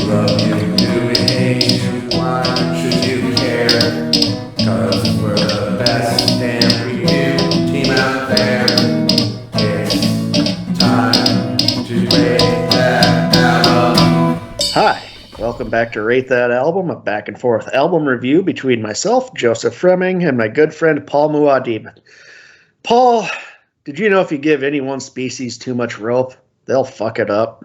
love you? Do we hate you? Why should you care? 'Cause we're the best damn review team out there. It's time to rate that album. Hi, welcome back to Rate That Album, a back and forth album review between myself, Joseph Fremming, and my good friend Paul Muad'Dib. Paul, did you know if you give any one species too much rope, they'll fuck it up?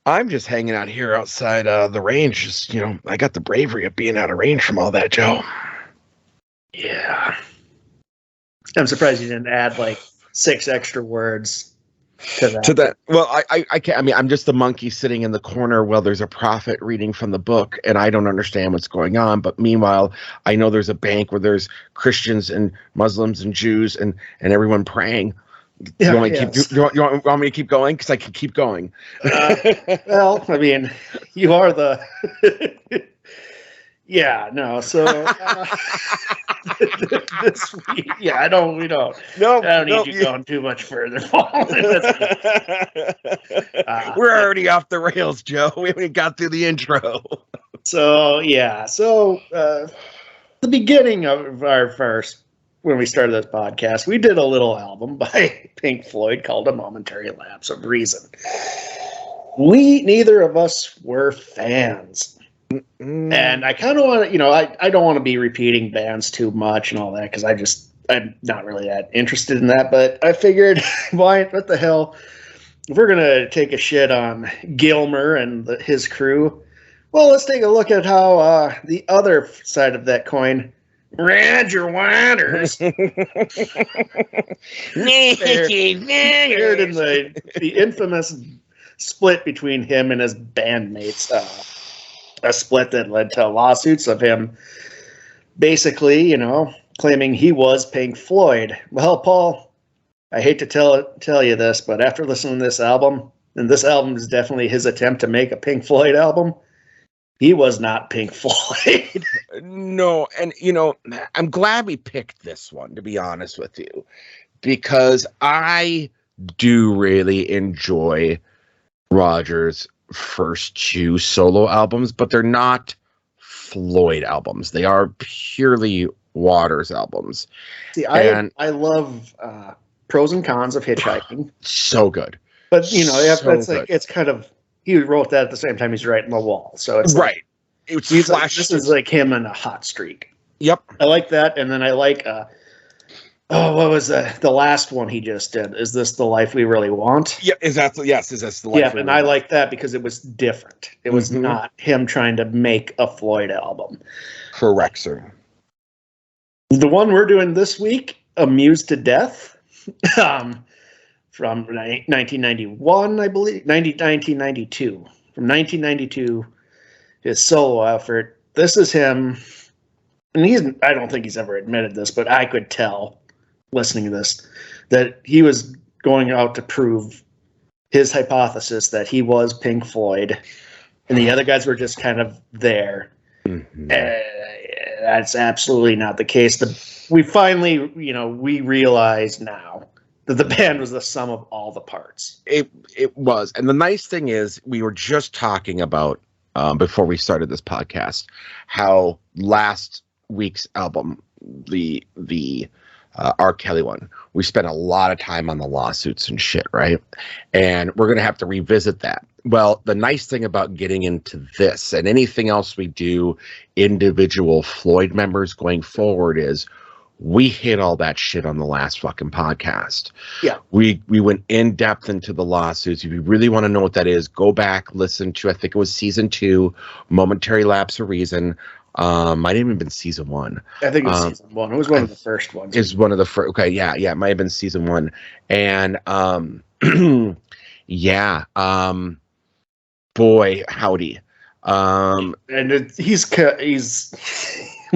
I'm just hanging out here outside the range. Just, I got the bravery of being out of range from all that, Joe. Yeah. I'm surprised you didn't add like 6 extra words to that. Well, I can't. I mean, I'm just the monkey sitting in the corner while there's a prophet reading from the book, and I don't understand what's going on. But meanwhile, I know there's a bank where there's Christians and Muslims and Jews and everyone praying. Yeah, you want me to keep going? Because I can keep going. Well, I mean, you are the... Yeah, no, so... this week, yeah, we don't need you going too much further, Paul. We're already off the rails, Joe. We haven't got through the intro. So, the beginning of our first, when we started this podcast, we did a little album by Pink Floyd called A Momentary Lapse of Reason. Neither of us were fans. And I kind of want to, I don't want to be repeating bands too much and all that, because I'm not really that interested in that. But I figured, what the hell? If we're going to take a shit on Gilmer and his crew, well, let's take a look at how the other side of that coin, Roger Waters, fared in the infamous split between him and his bandmates. A split that led to lawsuits of him basically, claiming he was Pink Floyd. Well, Paul, I hate to tell you this, but after listening to this album, and this album is definitely his attempt to make a Pink Floyd album, he was not Pink Floyd. No, and I'm glad we picked this one, to be honest with you, because I do really enjoy Roger's first 2 solo albums, but they're not Floyd albums. They are purely Waters albums. See, I love Pros and Cons of Hitchhiking. So good. But it's kind of, he wrote that at the same time he's writing The Wall. So it's right. This is like him in a hot streak. Yep. I like that, and then I like what was the last one he just did? Is This the Life We Really Want? Yeah, is this the life? Yeah, and I like that because it was different. It was not him trying to make a Floyd album. Correct, sir. The one we're doing this week, Amused to Death, from 1991, I believe, 1992. From 1992, his solo effort. This is him, and I don't think he's ever admitted this, but I could tell listening to this that he was going out to prove his hypothesis that he was Pink Floyd and the other guys were just kind of there. That's absolutely not the case. We finally, we realize now that the band was the sum of all the parts. It was. And the nice thing is, we were just talking about before we started this podcast how last week's album, the R. Kelly one, we spent a lot of time on the lawsuits and shit, right? And we're going to have to revisit that. Well, the nice thing about getting into this and anything else we do individual Floyd members going forward is we hit all that shit on the last fucking podcast. Yeah. We went in depth into the lawsuits. If you really want to know what that is, go back, listen to, I think it was season 2, Momentary Lapse of Reason. Might have even been season 1. I think it was season 1. It was one of the first ones. It's one of the first. Okay, yeah, it might have been season 1. And boy, howdy. And he's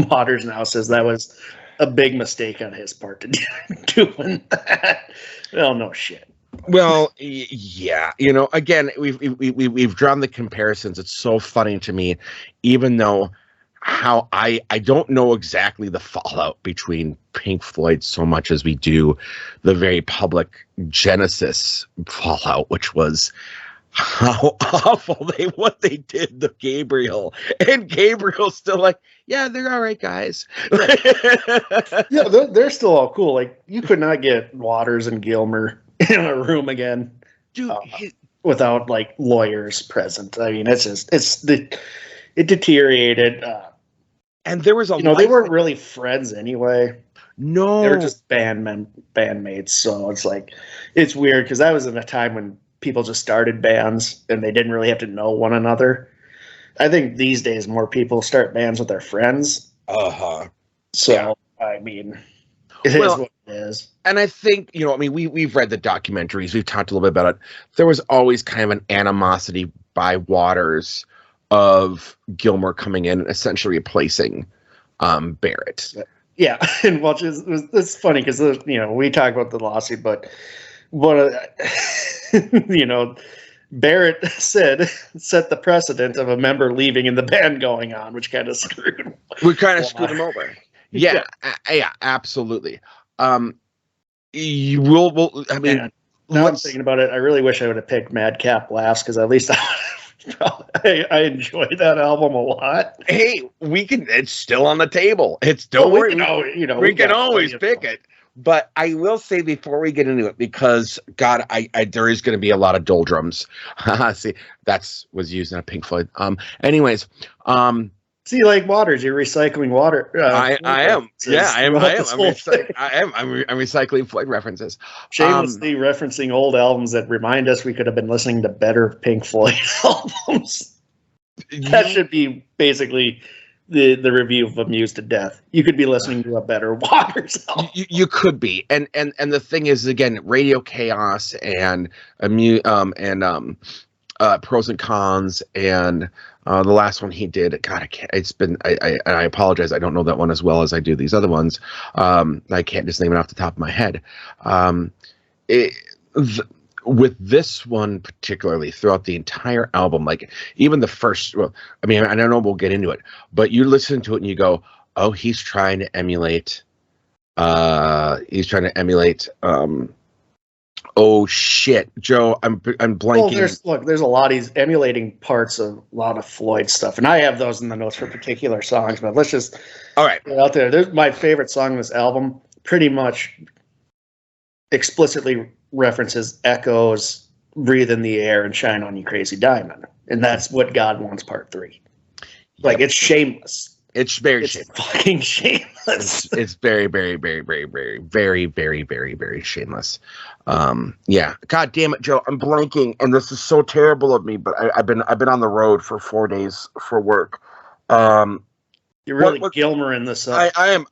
Waters now says that was a big mistake on his part to doing that. Well, no shit. Well, yeah, again, we've drawn the comparisons. It's so funny to me, even though how I don't know exactly the fallout between Pink Floyd so much as we do the very public Genesis fallout, which was how awful what they did to Gabriel, and Gabriel's still like, yeah, they're all right, guys. Yeah, they're still all cool. Like, you could not get Waters and Gilmer in a room again, Dude, without like lawyers present. I mean, it deteriorated. and there was a they weren't really friends anyway. no, They were just bandmates. So it's weird because that was in a time when people just started bands and they didn't really have to know one another. I think these days more people start bands with their friends. So yeah. I mean, it is what it is. And I think, we've read the documentaries, we've talked a little bit about it. There was always kind of an animosity by Waters of Gilmer coming in and essentially replacing Barrett. Yeah, and it's funny because we talk about the lawsuit, but Barrett set the precedent of a member leaving and the band going on, which kind of screwed him over. Yeah, absolutely. You will. I mean, now I'm thinking about it. I really wish I would have picked Madcap Laughs because at least I enjoyed that album a lot. Hey, it's still on the table. Don't worry. We can always pick it. But I will say before we get into it, because God, there is going to be a lot of doldrums. See, was used in a Pink Floyd. Anyways, see, like Waters, you're recycling water. I am. Yeah, I am. I'm recycling Floyd references. Shamelessly referencing old albums that remind us we could have been listening to better Pink Floyd albums. That should be basically the review of Amused to Death. You could be listening to a better Waters album. You could be. And the thing is, again, Radio Chaos and Pros and Cons and the last one he did, God, I can't. I apologize. I don't know that one as well as I do these other ones. I can't just name it off the top of my head. With this one particularly, throughout the entire album, like even the first. Well, I mean, I don't know. We'll get into it, but you listen to it and you go, "Oh, he's trying to emulate." Oh shit, Joe! I'm blanking. Well, there's a lot. He's emulating parts of a lot of Floyd stuff, and I have those in the notes for particular songs. But let's just get out there. There's my favorite song in this album. Pretty much explicitly references Echoes, "Breathe in the Air" and "Shine on You Crazy Diamond," and that's what God Wants Part 3. Like, it's shameless. It's very shameless. Fucking shameless. It's very, very, very, very, very, very, very, very, very shameless. Yeah. God damn it, Joe. I'm blanking, and this is so terrible of me. But I've been on the road for 4 days for work. You're really Gilmer in this. I am.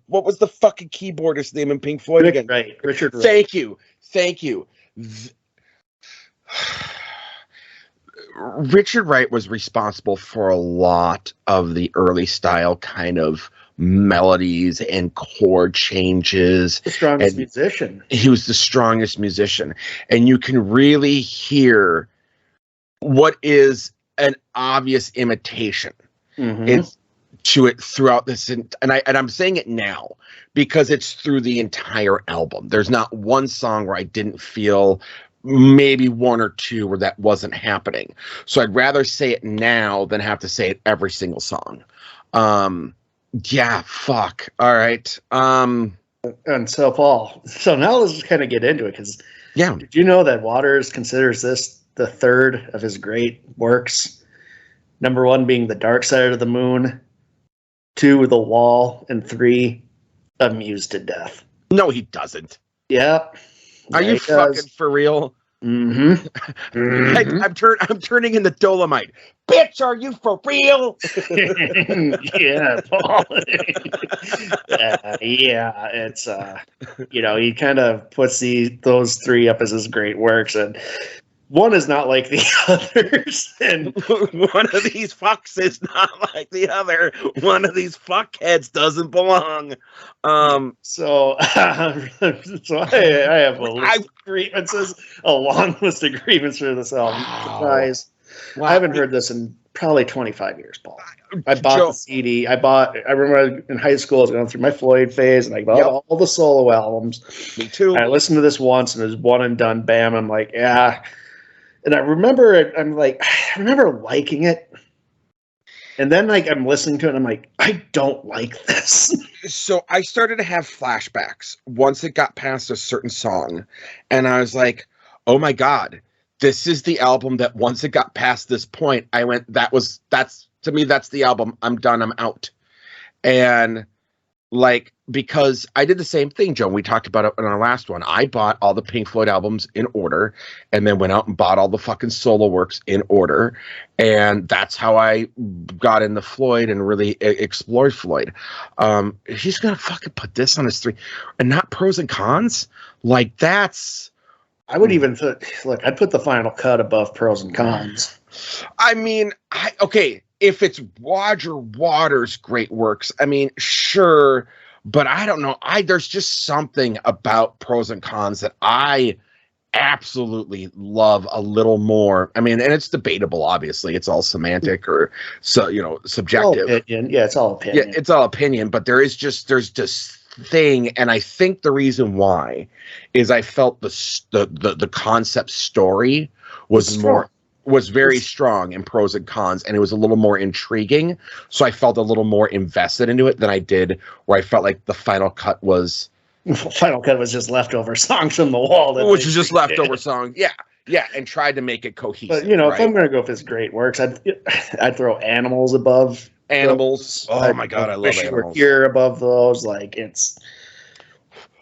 What was the fucking keyboardist name in Pink Floyd again? Right, Richard Wright. Thank you. Richard Wright was responsible for a lot of the early style kind of melodies and chord changes. The strongest musician. He was the strongest musician. And you can really hear what is an obvious imitation to it throughout this. And I'm saying it now because it's through the entire album. There's not one song where I didn't feel maybe one or two where that wasn't happening. So I'd rather say it now than have to say it every single song. Yeah, fuck. All right. And so, Paul, now let's just kind of get into it, because did you know that Waters considers this the third of his great works? Number 1 being The Dark Side of the Moon, 2, The Wall, and 3, Amused to Death. No, he doesn't. Yep. Are you fucking for real? Mm-hmm. I'm turning into Dolomite. Bitch, are you for real? Yeah, Paul. Yeah, it's he kind of puts those 3 up as his great works, and one is not like the others, and one of these fucks is not like the other. One of these fuckheads doesn't belong. So I have a list of grievances, a long list of grievances for this album. Surprise! Wow. I haven't heard this in probably 25 years, Paul. I bought the CD. I remember in high school I was going through my Floyd phase, and I bought all the solo albums. Me too. I listened to this once, and it was one and done. Bam! I'm like, yeah. And I remember it, I remember liking it. And then like I'm listening to it and I'm like, I don't like this. So I started to have flashbacks once it got past a certain song, and I was like, oh my God, this is the album that once it got past this point, I went, that's to me, that's the album. I'm done. I'm out. And like, because I did the same thing, Joe. We talked about it in our last one. I bought all the Pink Floyd albums in order and then went out and bought all the fucking solo works in order. And that's how I got into Floyd and really explored Floyd. He's going to fucking put this on his 3 and not pros and cons. Like that's, I would even look, I'd put the final cut above pros and cons. I mean, okay. If it's Roger Waters' great works, I mean, sure, but I don't know. There's just something about pros and cons that I absolutely love a little more. I mean, and it's debatable, obviously. It's all semantic or subjective. All opinion. Yeah, it's all opinion. Yeah, it's all opinion, but there's this thing, and I think the reason why is I felt the concept story was very strong in pros and cons, and it was a little more intriguing. So I felt a little more invested into it than I did where I felt like the final cut was just leftover songs from the wall. Which is just leftover songs. Yeah. Yeah. And tried to make it cohesive. But if I'm going to go with his great works, I'd throw Animals above. Animals. Oh my God. I love Animals. We're here above those. Like it's.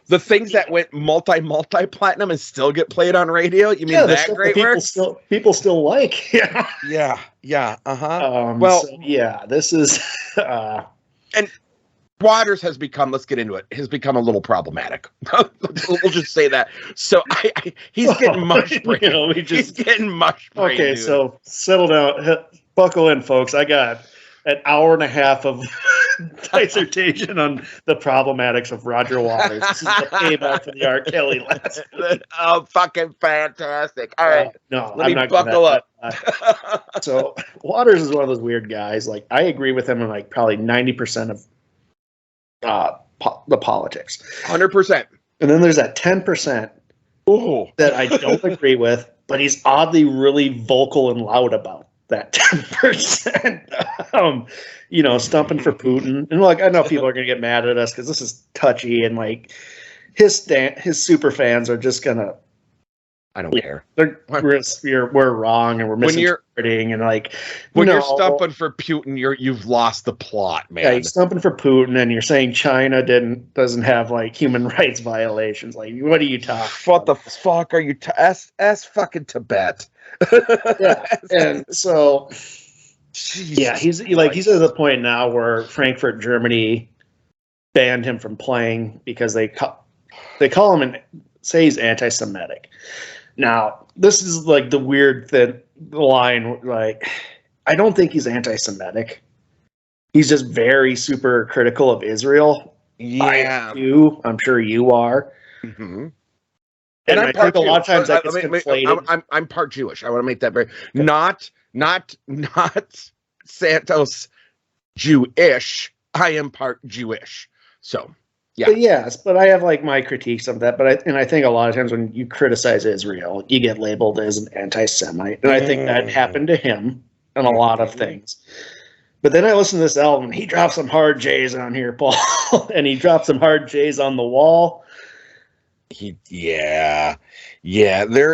The things that went multi-platinum and still get played on radio. You mean that great work? People still like. Yeah. Yeah. This is. And Waters has become. Let's get into it. Has become a little problematic. We'll just say that. So he's getting mush brain. He's getting mush brain. Okay, dude. So settle down. Buckle in, folks. I got an hour and a half of dissertation on the problematics of Roger Waters. This is the payback for the R. Kelly lesson. Oh, fucking fantastic. All right. No, let me buckle up. So Waters is one of those weird guys. Like I agree with him in like probably 90% of the politics. 100%. And then there's that 10% that I don't agree with, but he's oddly really vocal and loud about that 10%. Stumping for Putin. And like I know people are gonna get mad at us because this is touchy and like his super fans are just gonna I don't care. We're wrong and we're misinterpreting and like when you're stumping for Putin, you've lost the plot, man. Yeah, you're stumping for Putin and you're saying China doesn't have like human rights violations. Like what are you talking? What the fuck are you? S fucking Tibet. Yeah, and so he's at the point now where Frankfurt, Germany, banned him from playing because they call him and say he's anti-Semitic. Now, this is like the weird line. Like, I don't think he's anti-Semitic. He's just very super critical of Israel. Yeah, I'm sure you are. Mm-hmm. And I think a lot of times that gets conflated. I'm part Jewish. I want to make that very not Santos Jewish. I am part Jewish. So. Yeah. But I have like my critiques of that. But I think a lot of times when you criticize Israel, you get labeled as an anti-Semite, and I think that happened to him on a lot of things. But then I listen to this album, and he drops some hard J's on here, Paul, and he drops some hard J's on the wall. There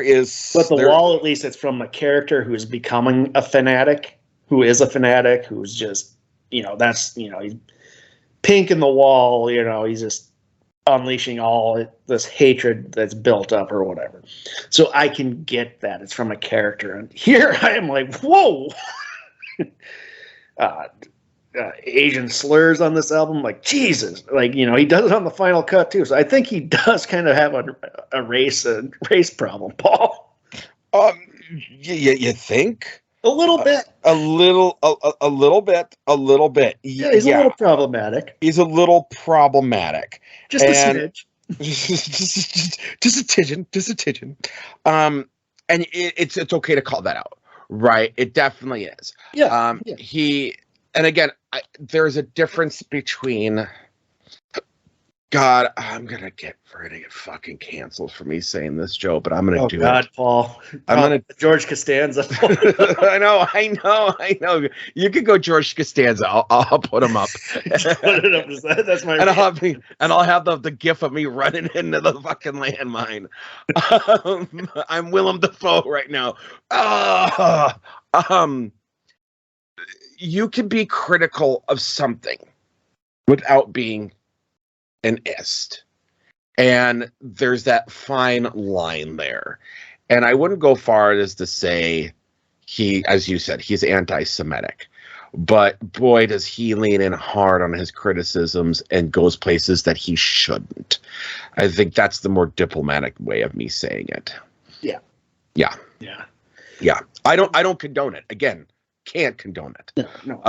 is. But the wall, at least, it's from a character who is becoming a fanatic, who's just, he's Pink in the wall, he's just unleashing all this hatred that's built up or whatever. So I can get that. It's from a character. And here I am like, whoa. Asian slurs on this album, like Jesus. Like, he does it on the final cut too. So I think he does kind of have a race problem, Paul. You think? A little bit. A little bit. Yeah, he's a little problematic. He's a little problematic. Just a smidge. just a tidgeon. And it's okay to call that out, right? It definitely is. Yeah. And again, there's a difference between God, I'm gonna get fucking canceled for me saying this, Joe, but I'm gonna do it. Paul. I'm gonna George Costanza. I know. You could go George Costanza. I'll put him up. Put it up. That's my. And I'll have the gif of me running into the fucking landmine. I'm Willem Dafoe right now. You can be critical of something without being an ist. And there's that fine line there. And I wouldn't go far as to say as you said, he's anti-Semitic. But boy, does he lean in hard on his criticisms and goes places that he shouldn't. I think that's the more diplomatic way of me saying it. Yeah. I don't condone it. Again, can't condone it. No.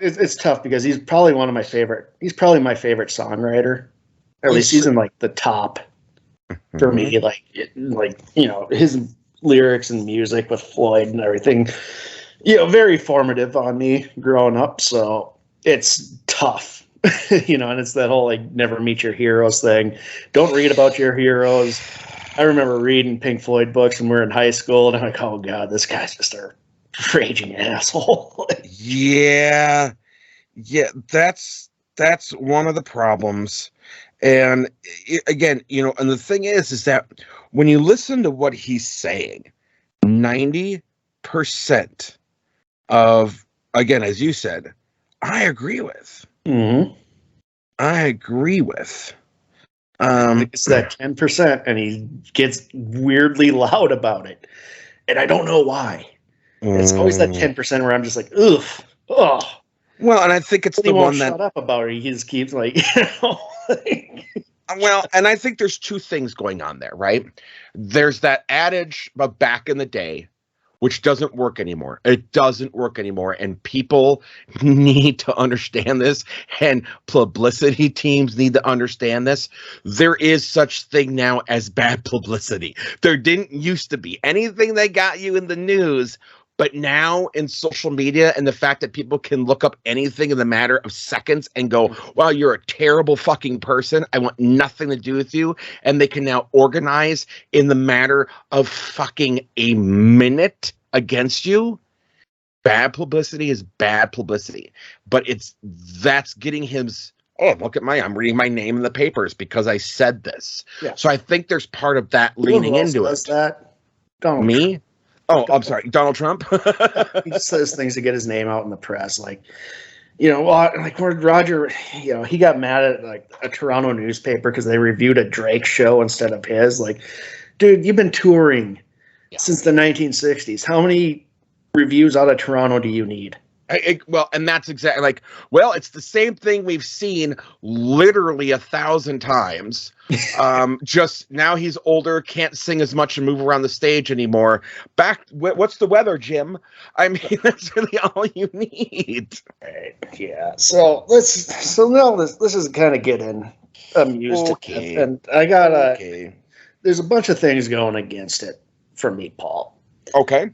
It's tough because he's probably my favorite songwriter. Or at least he's in like the top for me. Like his lyrics and music with Floyd and everything. Very formative on me growing up. So it's tough, and it's that whole like never meet your heroes thing. Don't read about your heroes. I remember reading Pink Floyd books when we were in high school, and I'm like, oh god, this guy's just a raging asshole. Yeah, that's one of the problems. And again, and the thing is that when you listen to what he's saying, 90% of, again, as you said, I agree with. Mm-hmm. I agree with. It's that 10%, and he gets weirdly loud about it. And I don't know why. It's always that 10% where I'm just like, ugh, oh. Well, and I think it's the one that shut up about it. He just keeps like, Well, and I think there's two things going on there, right? There's that adage about back in the day, which doesn't work anymore. It doesn't work anymore, and people need to understand this, and publicity teams need to understand this. There is such thing now as bad publicity. There didn't used to be. Anything that got you in the news. But now in social media and the fact that people can look up anything in the matter of seconds and go, wow, you're a terrible fucking person. I want nothing to do with you. And they can now organize in the matter of fucking a minute against you. Bad publicity is bad publicity. But that's getting him. Oh, look at I'm reading my name in the papers because I said this. Yeah. So I think there's part of that leaning into it. That? Donald Me? Trump. Oh, I'm sorry, Donald Trump. He just says things to get his name out in the press, like where Roger, he got mad at like a Toronto newspaper because they reviewed a Drake show instead of his. Like, dude, you've been touring since the 1960s. How many reviews out of Toronto do you need? Well, and that's exactly like, well, it's the same thing we've seen literally 1,000 times. Just now he's older, can't sing as much and move around the stage anymore. What's the weather, Jim? I mean, that's really all you need. Right. Yeah. So now this is kind of getting Amused. Okay. And I got there's a bunch of things going against it for me, Paul. Okay.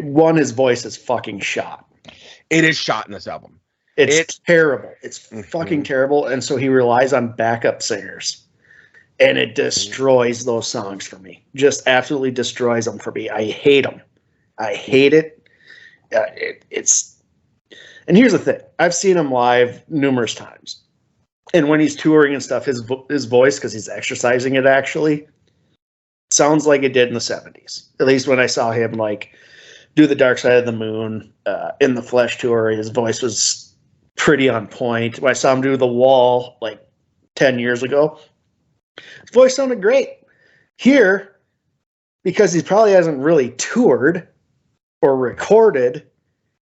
One, his voice is fucking shot. It is shot in this album. It's terrible. It's fucking terrible. And so he relies on backup singers. And it destroys those songs for me. Just absolutely destroys them for me. I hate them. I hate it. It's. And here's the thing. I've seen him live numerous times. And when he's touring and stuff, his voice, because he's exercising it actually, sounds like it did in the 70s. At least when I saw him like do the Dark Side of the Moon in the Flesh tour, his voice was pretty on point. When I saw him do The Wall like 10 years ago, his voice sounded great. Here, because he probably hasn't really toured or recorded,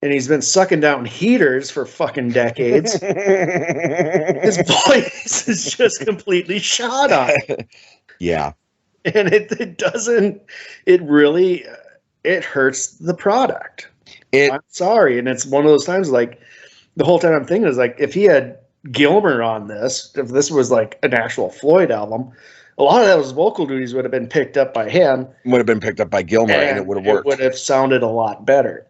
and he's been sucking down heaters for fucking decades, his voice is just completely shot on. Yeah. And it really hurts the product. I'm sorry. And it's one of those times, like, the whole time I'm thinking is like, if he had Gilmour on this, if this was like an actual Floyd album, a lot of those vocal duties would have been picked up by him. Would have been picked up by Gilmour, and it would have worked. It would have sounded a lot better.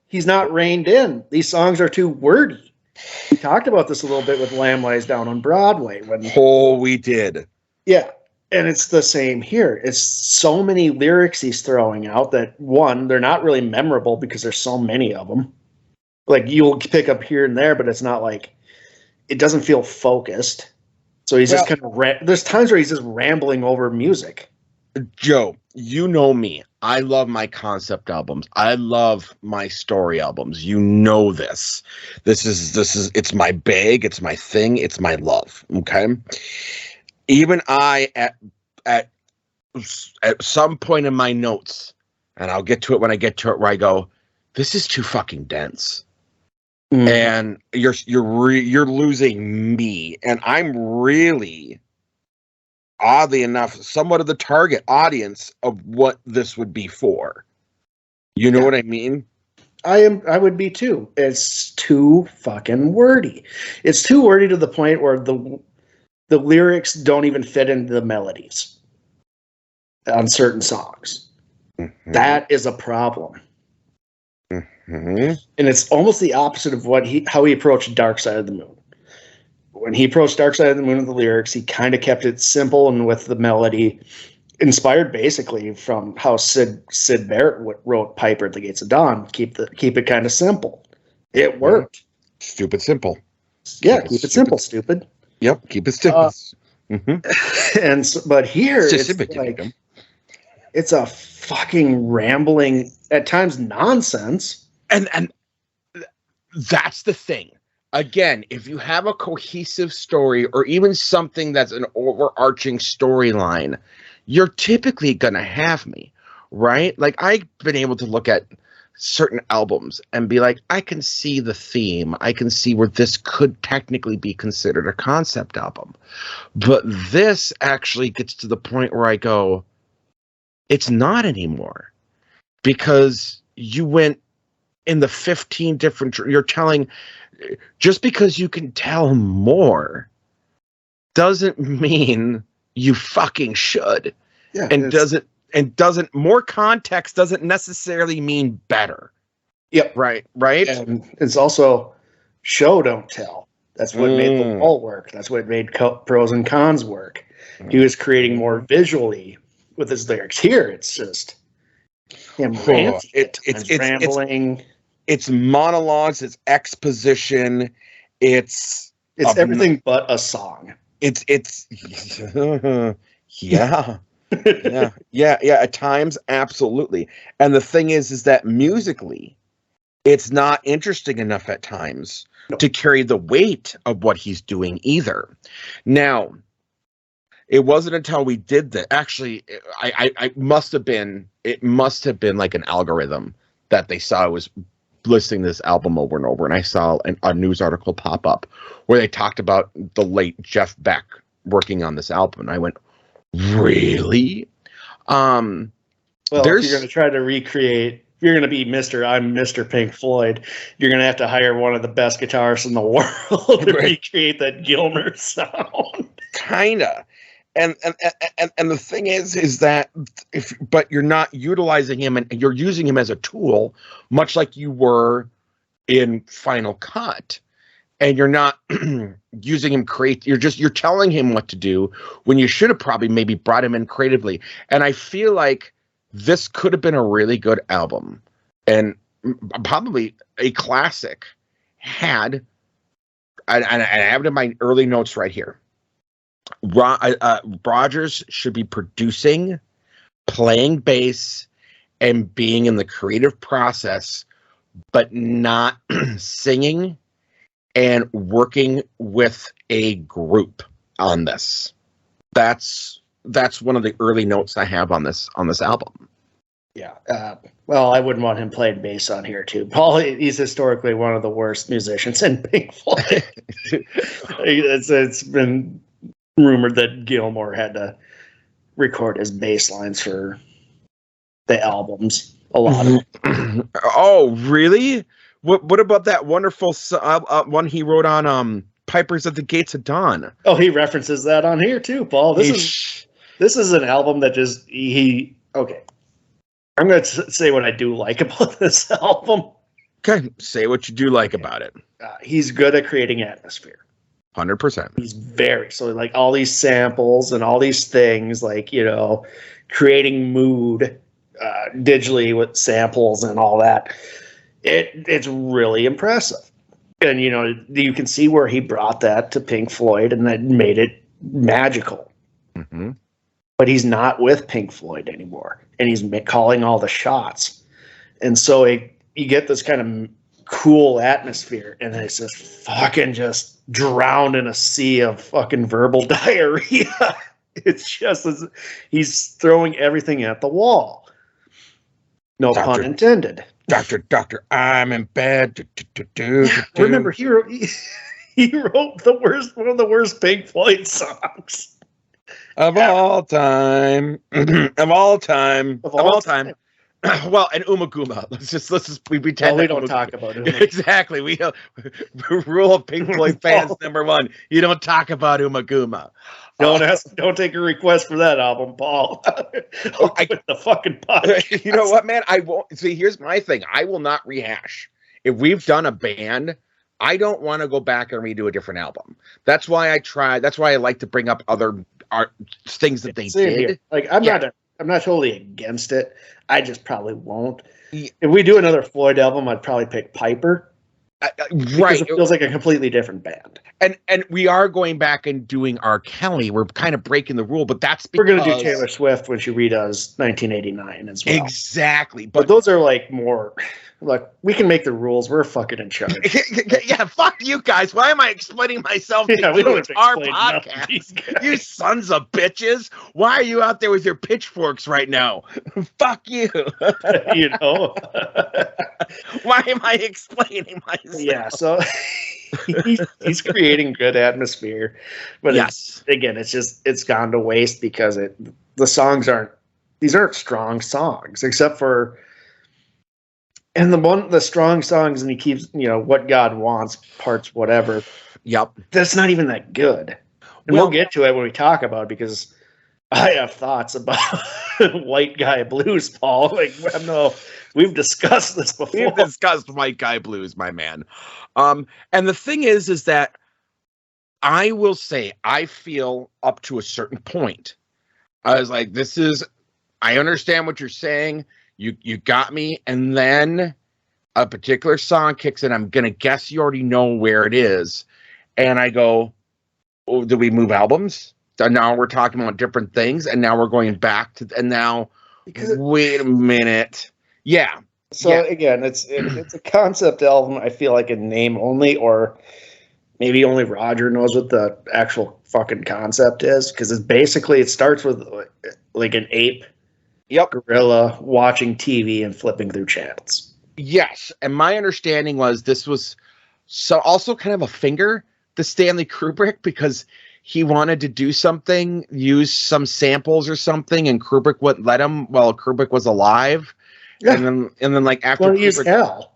He's not reined in. These songs are too wordy. We talked about this a little bit with Lamb Lies Down on Broadway. We did. Yeah, and it's the same here. It's so many lyrics he's throwing out that, one, they're not really memorable because there's so many of them. Like, you'll pick up here and there, but it's not like, it doesn't feel focused. So he's just kind of, there's times where he's just rambling over music. Joe, you know me. I love my concept albums. I love my story albums. You know this. This is it's my bag, it's my thing, it's my love. Okay. Even I at some point in my notes, and I'll get to it when I get to it, where I go, this is too fucking dense. And you're losing me, and I'm really, oddly enough, somewhat of the target audience of what this would be for. You know what I mean? I would be too. It's too fucking wordy. It's too wordy to the point where the lyrics don't even fit into the melodies on certain songs. Mm-hmm. That is a problem. Mm-hmm. And it's almost the opposite of how he approached Dark Side of the Moon. When he approached Dark Side of the Moon with the lyrics, he kind of kept it simple and with the melody, inspired basically from how Sid Barrett wrote Piper at the Gates of Dawn. Keep it kind of simple. It worked. Stupid simple. Yeah, keep it simple, stupid. Yep, keep it simple. But here it's like, it's a fucking rambling, at times nonsense. And that's the thing. Again, if you have a cohesive story or even something that's an overarching storyline, you're typically going to have me, right? Like, I've been able to look at certain albums and be like, I can see the theme. I can see where this could technically be considered a concept album. But this actually gets to the point where I go, it's not anymore. Because you went in the 15 different, you're telling, just because you can tell more doesn't mean you fucking should. Yeah, and doesn't more context doesn't necessarily mean better. Yep. Right. And it's also show don't tell. That's what made the wall work. That's what made pros and cons work. He was creating more visually with his lyrics. Here it's just him ranting, it's rambling. It's monologues, it's exposition, it's everything but a song. It's yeah. At times, absolutely. And the thing is that musically, it's not interesting enough at times to carry the weight of what he's doing either. Now, it wasn't until we did that. Actually, it must have been like an algorithm that they saw was listening to this album over and over, and I saw a news article pop up where they talked about the late Jeff Beck working on this album, and I went, really? Well, if you're going to try to recreate, if you're going to be I'm Mr. Pink Floyd, you're going to have to hire one of the best guitarists in the world to recreate that Gilmour sound. Kinda. And the thing is that but you're not utilizing him, and you're using him as a tool, much like you were in Final Cut, and you're not using him you're telling him what to do when you should have probably maybe brought him in creatively. And I feel like this could have been a really good album and probably a classic and I have it in my early notes right here. Rogers should be producing, playing bass, and being in the creative process, but not singing and working with a group on this. That's one of the early notes I have on this album. Yeah. Well, I wouldn't want him playing bass on here too. Paul, he's historically one of the worst musicians in Pink Floyd. It's been rumored that Gilmour had to record his bass lines for the albums. A lot of it. Oh, really? What about that wonderful one he wrote on Pipers at the Gates of Dawn? Oh, he references that on here too, Paul. This is an album that just okay. I'm going to say what I do like about this album. Okay, say what you do like about it. He's good at creating atmosphere. 100%. He's very so like all these samples and all these things like creating mood digitally with samples and all that. It's really impressive, and you can see where he brought that to Pink Floyd and that made it magical. Mm-hmm. But he's not with Pink Floyd anymore, and he's calling all the shots, and so you get this kind of cool atmosphere, and then it's just drowned in a sea of fucking verbal diarrhea. It's just he's throwing everything at the wall. No pun intended. Doctor, I'm in bed. Remember, he wrote one of the worst Pink Floyd songs of all time. Of all time. Well, and Umaguma. Let's just we pretend we don't talk about it. Exactly. We rule of Pink Floyd fans number 1. You don't talk about Umaguma. Don't take a request for that album, Paul. I'll quit the fucking podcast. You know what, man? I won't. See, here's my thing. I will not rehash. If we've done a band, I don't want to go back and redo a different album. That's why I try. That's why I like to bring up other art things that they did. Here. Like I'm not totally against it. I just probably won't. If we do another Floyd album, I'd probably pick Piper. Right. It feels like a completely different band. And we are going back and doing R. Kelly. We're kind of breaking the rule, but that's because... We're going to do Taylor Swift when she redoes 1989 as well. Exactly. But those are like more... Look, we can make the rules. We're fucking in charge. Yeah, fuck you guys. Why am I explaining myself to we don't It's our podcast? You sons of bitches. Why are you out there with your pitchforks right now? Fuck you. Why am I explaining myself? Yeah, so he's creating good atmosphere. But it's gone to waste because the songs aren't strong songs, except for... And the strong songs, and he keeps, What God Wants, parts whatever. Yep. That's not even that good. And we'll get to it when we talk about it, because I have thoughts about White Guy Blues, Paul. Like, no, we've discussed this before. We've discussed White Guy Blues, my man. And the thing is that I will say, I feel up to a certain point, I was like, I understand what you're saying. You got me, and then a particular song kicks in. I'm gonna guess you already know where it is, and I go, "Oh, did we move albums? And now we're talking about different things, and now we're going back to, and now wait a minute, yeah." So again, it's a concept album. I feel like in name only, or maybe only Roger knows what the actual fucking concept is, because it starts with like an ape. Yep. Gorilla watching TV and flipping through channels. Yes. And my understanding was this was also kind of a finger to Stanley Kubrick, because he wanted to do something, use some samples or something, and Kubrick wouldn't let him while Kubrick was alive. Yeah. And then like after Kubrick, use hell.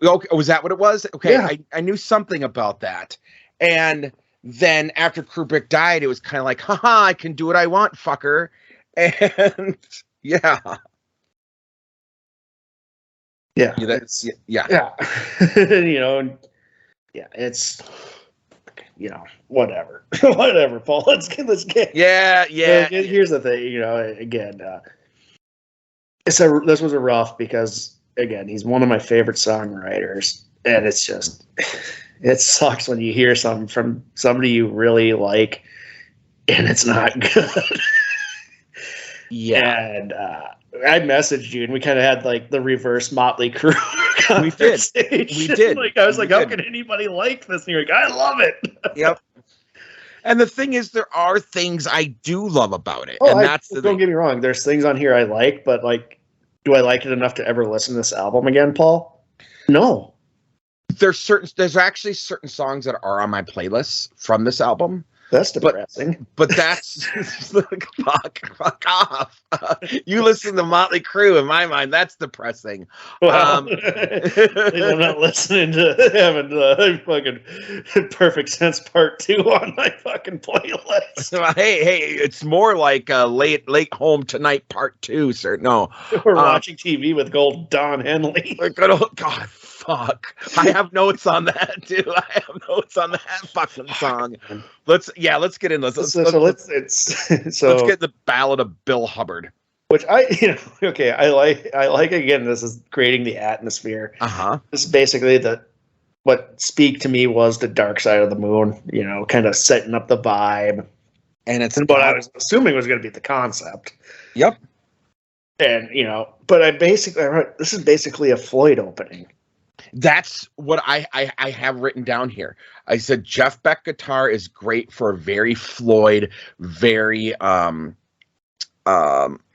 Okay, was that what it was? Okay. Yeah. I knew something about that. And then after Kubrick died, it was kind of like, haha, I can do what I want, fucker. And yeah, it's whatever, whatever, Paul. Let's get. Yeah. Here's the thing, again, this was a rough, because again, he's one of my favorite songwriters, and it's just, it sucks when you hear something from somebody you really like, and it's not good. Yeah, and I messaged you, and we kind of had like the reverse Motley Crue conversation. We did. Like, I was like, how can anybody like this? And you're like, I love it. Yep. And the thing is, there are things I do love about it, and don't get me wrong. There's things on here I like, but like, do I like it enough to ever listen to this album again, Paul? No. There's actually certain songs that are on my playlists from this album. That's depressing. But that's fuck off. You listen to Motley Crue. In my mind, that's depressing. Well, I'm not listening to having fucking Perfect Sense Part 2 on my fucking playlist. Hey, it's more like late home tonight Part 2, sir. No, We're watching TV with Gold Don Henley. Good old God, fuck. I have notes on that too. I have notes on that fucking song. Let's get in. Let's get the Ballad of Bill Hubbard. Which I like again. This is creating the atmosphere. This is basically what Speak to Me was the Dark Side of the Moon. Kind of setting up the vibe, and it's what I was assuming was going to be the concept. Yep. And but this is basically a Floyd opening. That's what I have written down here. I said Jeff Beck guitar is great for a very Floyd, very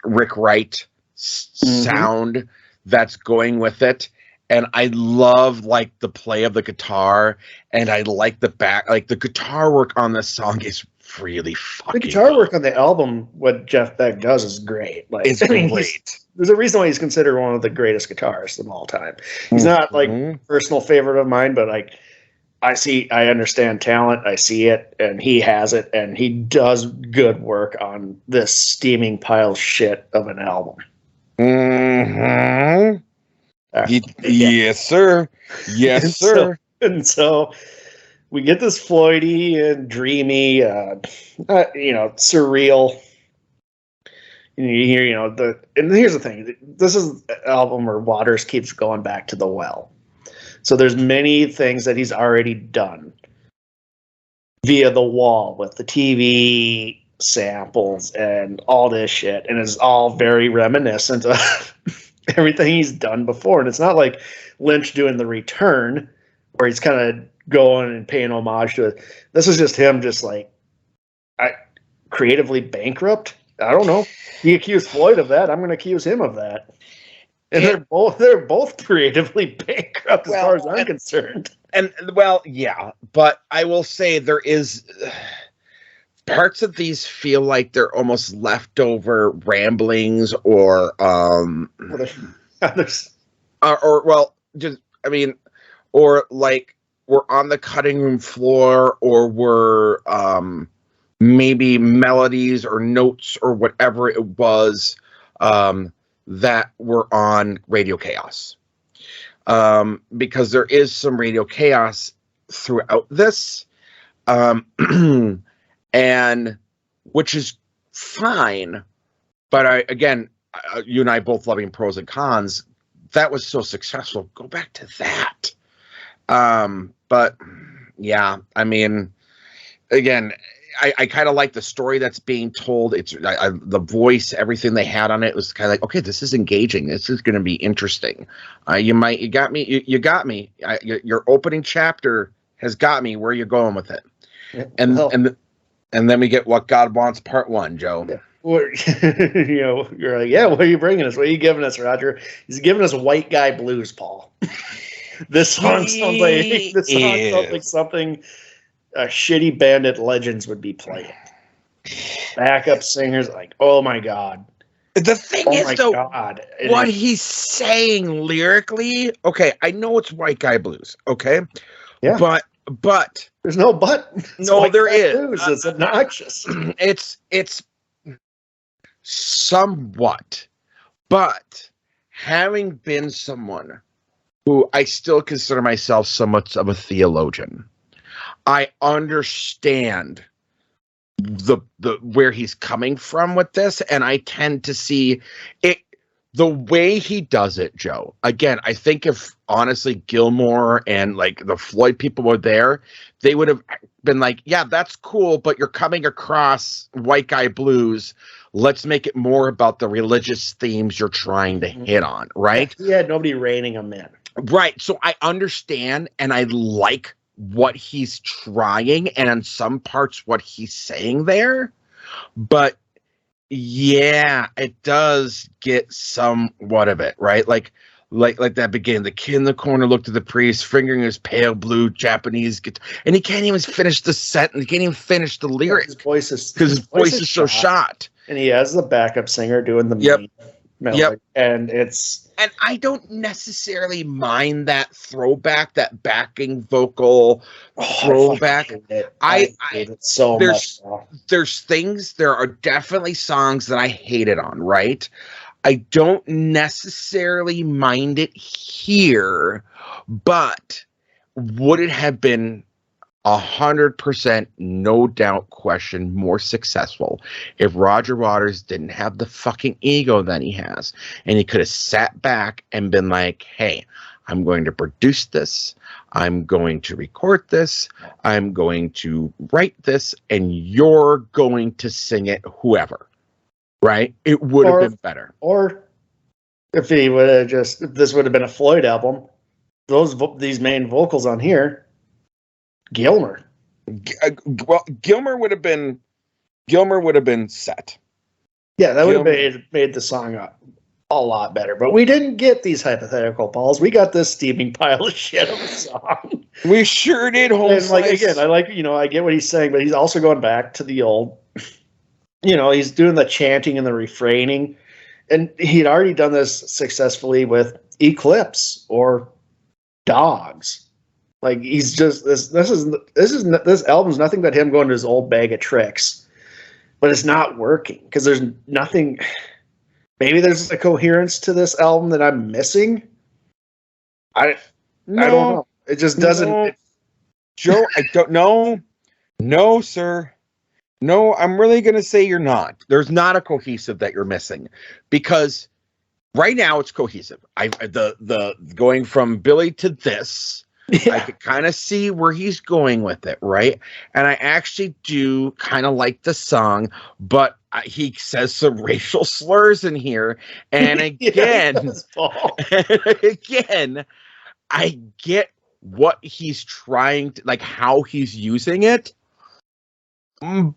Rick Wright sound that's going with it. And I love like the play of the guitar, and I like the guitar work on this song is really fucking the guitar work on the album. What Jeff Beck does is great. Like, it's great. There's a reason why he's considered one of the greatest guitarists of all time. He's not like personal favorite of mine, but like I understand talent. I see it, and he has it, and he does good work on this steaming pile of shit of an album. Yes, sir. Yes, sir. And so we get this Floydy and dreamy, surreal. And you hear, and here's the thing. This is an album where Waters keeps going back to the well. So there's many things that he's already done via the wall with the TV samples and all this shit. And it's all very reminiscent of everything he's done before. And it's not like Lynch doing The Return where he's kind of going and paying homage to it. This is just him creatively bankrupt. I don't know. He accused Floyd of that. I'm going to accuse him of that. And they're both creatively bankrupt as far as I'm concerned. And yeah, but I will say there is parts of these feel like they're almost leftover ramblings or like we're on the cutting room floor, or we're maybe melodies or notes or whatever it was that were on Radio Chaos. Because there is some Radio Chaos throughout this, and which is fine. But you and I both loving pros and cons. That was so successful. Go back to that. But yeah, I mean, again, I kind of like the story that's being told. It's the voice, everything they had on it was kind of like, okay, this is engaging. This is going to be interesting. You got me. Your opening chapter has got me. Where are you going with it? Yeah, and then we get What God Wants Part 1, Joe. Yeah. You're like, yeah, what are you bringing us? What are you giving us, Roger? He's giving us White Guy Blues, Paul. This song sounds like something a shitty band at Legends would be playing. Backup singers, like, oh my god. The thing is, though, what he's saying lyrically, okay, I know it's White Guy Blues, okay? Yeah. But there's no but. No, there is. Blues. It's obnoxious. It's somewhat. But having been someone who I still consider myself somewhat of a theologian, I understand the where he's coming from with this, and I tend to see it the way he does it, Joe. Again, I think if honestly Gilmore and like the Floyd people were there, they would have been like, yeah, that's cool, but you're coming across White Guy Blues. Let's make it more about the religious themes you're trying to hit on, right? He had nobody reining him in. Right. So I understand, and I like what he's trying, and in some parts what he's saying there. But yeah, it does get somewhat of it, right? Like like that beginning. The kid in the corner looked at the priest, fingering his pale blue Japanese guitar, and he can't even finish the sentence. He can't even finish the lyric because his voice is so shot. And he has the backup singer doing the main melody, and it's. And I don't necessarily mind that throwback, that backing vocal throwback. I hate it so much. There are definitely songs that I hate it on, right? I don't necessarily mind it here, but would it have been 100%, no doubt question, more successful if Roger Waters didn't have the fucking ego that he has, and he could have sat back and been like, hey, I'm going to produce this, I'm going to record this, I'm going to write this, and you're going to sing it, whoever, right? It would have been better. Or if he would have if this would have been a Floyd album, these main vocals on here, Gilmer. Well, Gilmer would have been set. Yeah, that would have made the song a lot better. But we didn't get these hypothetical Pauls. We got this steaming pile of shit of a song. We sure did. And again, I get what he's saying, but he's also going back to the old. He's doing the chanting and the refraining, and he'd already done this successfully with Eclipse or Dogs. Like, he's just this album's nothing but him going to his old bag of tricks, but it's not working because there's nothing. Maybe there's a coherence to this album that I'm missing. I don't know. It just doesn't. Joe, I don't know. No, sir. No, I'm really gonna say you're not. There's not a cohesive that you're missing, because right now it's cohesive. The going from Billy to this. Yeah. I could kind of see where he's going with it, right? And I actually do kind of like the song, but he says some racial slurs in here. And again, again, I get what he's trying to, like, how he's using it,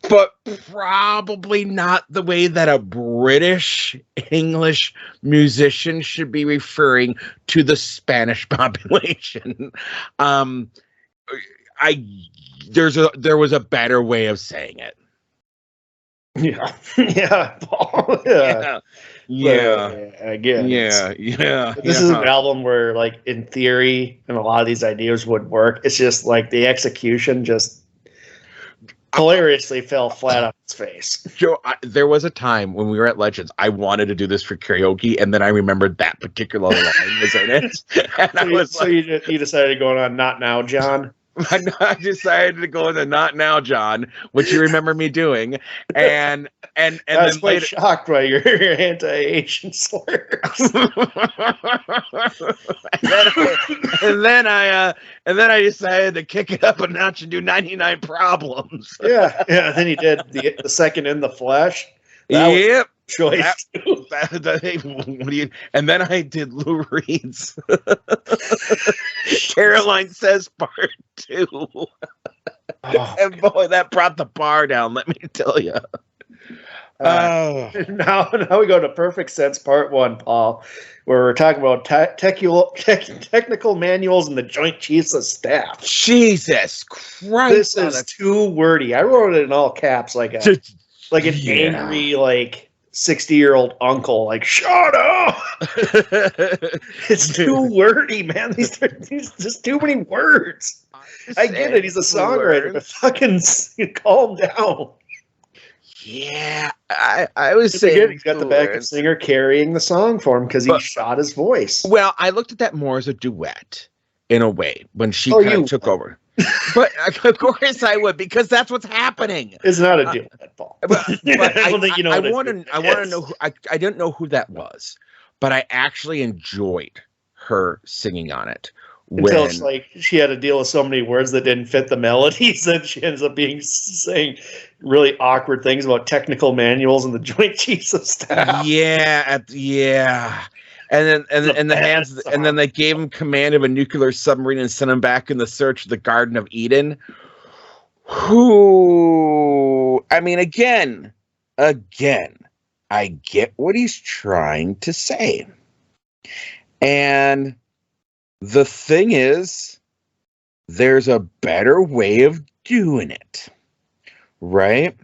but probably not the way that a British English musician should be referring to the Spanish population. There was a better way of saying it. Yeah. Yeah. Paul. Yeah. Again. Yeah. This is an album where, like, in theory, and a lot of these ideas would work. It's just like the execution just hilariously fell flat on its face. Joe, there was a time when we were at Legends, I wanted to do this for karaoke, and then I remembered that particular line was in it. So you decided to go on Not Now, John? I decided to go into Not Now, John, which you remember me doing, and I was quite shocked by your anti-Asian slurs. and then I decided to kick it up a notch and do 99 Problems. Yeah. Then he did the second In the Flesh. Yep. Choice. And then I did Lou Reed's Caroline Says Part 2. And boy, that brought the bar down, let me tell you. Now we go to Perfect Sense Part 1, Paul, where we're talking about technical manuals and the Joint Chiefs of Staff. Jesus Christ. This is too wordy. I wrote it in all caps like an angry, like, 60-year-old uncle, like, shut up. It's too wordy, man. There's just too many words. I get it. He's a songwriter, but fucking calm down. Yeah, I was saying he's got the backup singer carrying the song for him because he shot his voice. Well, I looked at that more as a duet in a way when she kind of took over. But of course I would, because that's what's happening. It's not a duet, Paul. But I want to know. I didn't know who that was, but I actually enjoyed her singing on it. Until it's like she had to deal with so many words that didn't fit the melodies that she ends up saying really awkward things about technical manuals and the Joint Chiefs of Staff. Yeah. And then they gave him command of a nuclear submarine and sent him back in the search of the Garden of Eden. I mean, again, I get what he's trying to say. And the thing is, there's a better way of doing it, right?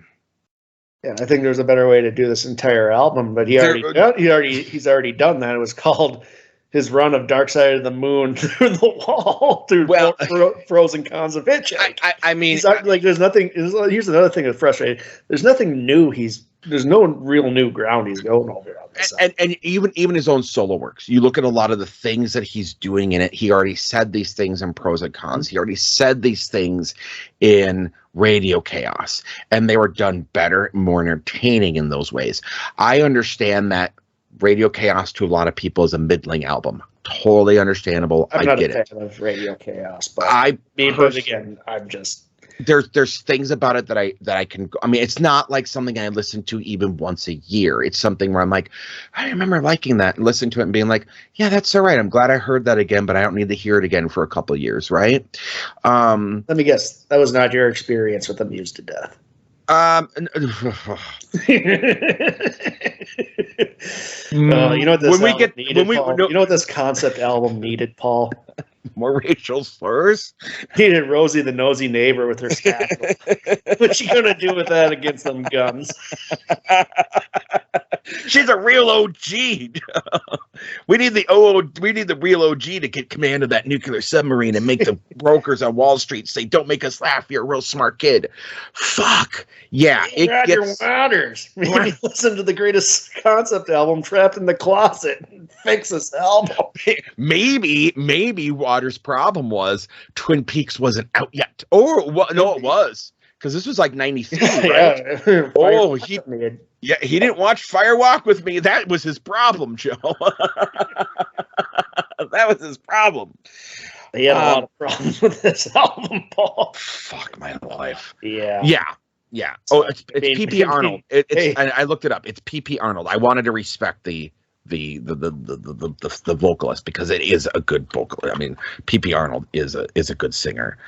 Yeah, I think there's a better way to do this entire album, but he's already done that. It was called his run of Dark Side of the Moon through the wall through pros and cons of Hitchhike. I mean, there's nothing. Here's another thing that's frustrating. There's nothing new. There's no real new ground he's going over on this. And even his own solo works. You look at a lot of the things that he's doing in it. He already said these things in Pros and Cons. He already said these things in Radio Chaos, and they were done better, more entertaining in those ways. I understand that Radio Chaos to a lot of people is a middling album. Totally understandable. I'm not get a fan of Radio Chaos, but again, I'm just there's things about it that I can. I mean, it's not like something I listen to even once a year. It's something where I'm like, I remember liking that and listening to it and being like, yeah, that's all right. I'm glad I heard that again, but I don't need to hear it again for a couple of years, right? Let me guess, that was not your experience with Amused to Death. You know what this concept album needed, Paul? More racial slurs? Needed Rosie the nosy neighbor with her scalpel. What you gonna do with that against them guns? She's a real OG. We need the real OG to get command of that nuclear submarine and make the brokers on Wall Street say, "Don't make us laugh. You're a real smart kid." Fuck. Yeah, it gets Waters. Maybe listen to the greatest concept album, Trapped in the Closet, and fix this album. Maybe Waters' problem was Twin Peaks wasn't out yet. Or no, it was, because this was like 93, right? Yeah. He didn't watch Fire Walk with Me. That was his problem, Joe. That was his problem. He had a lot of problems with this album, Paul. Fuck my life. Yeah. Oh, it's P.P. Arnold. I looked it up. It's P.P. Arnold. I wanted to respect the vocalist because it is a good vocalist. I mean, P.P. Arnold is a good singer.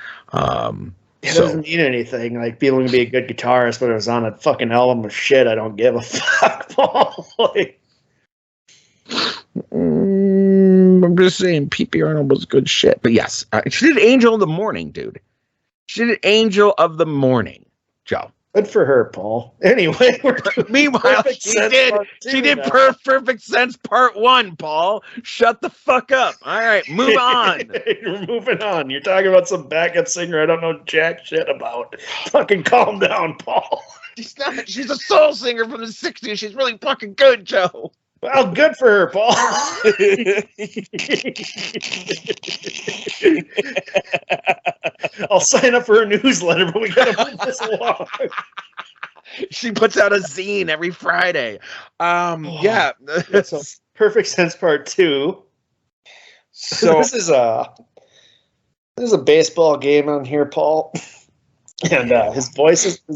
It doesn't mean anything. Like, people can be a good guitarist, but it was on a fucking album of shit. I don't give a fuck, Paul. I'm just saying, P.P. Arnold was good shit. But yes, she did Angel of the Morning, dude. She did Angel of the Morning, Joe. Good for her, Paul. Anyway, meanwhile, she did Perfect Sense Part 1, Paul. Shut the fuck up. All right, move on. You're moving on. You're talking about some backup singer I don't know jack shit about. Fucking calm down, Paul. She's a soul singer from the 60s. She's really fucking good, Joe. Well, good for her, Paul. I'll sign up for her newsletter, but we gotta move this along. She puts out a zine every Friday. Yeah. So Perfect Sense Part 2. So this is a baseball game on here, Paul. And his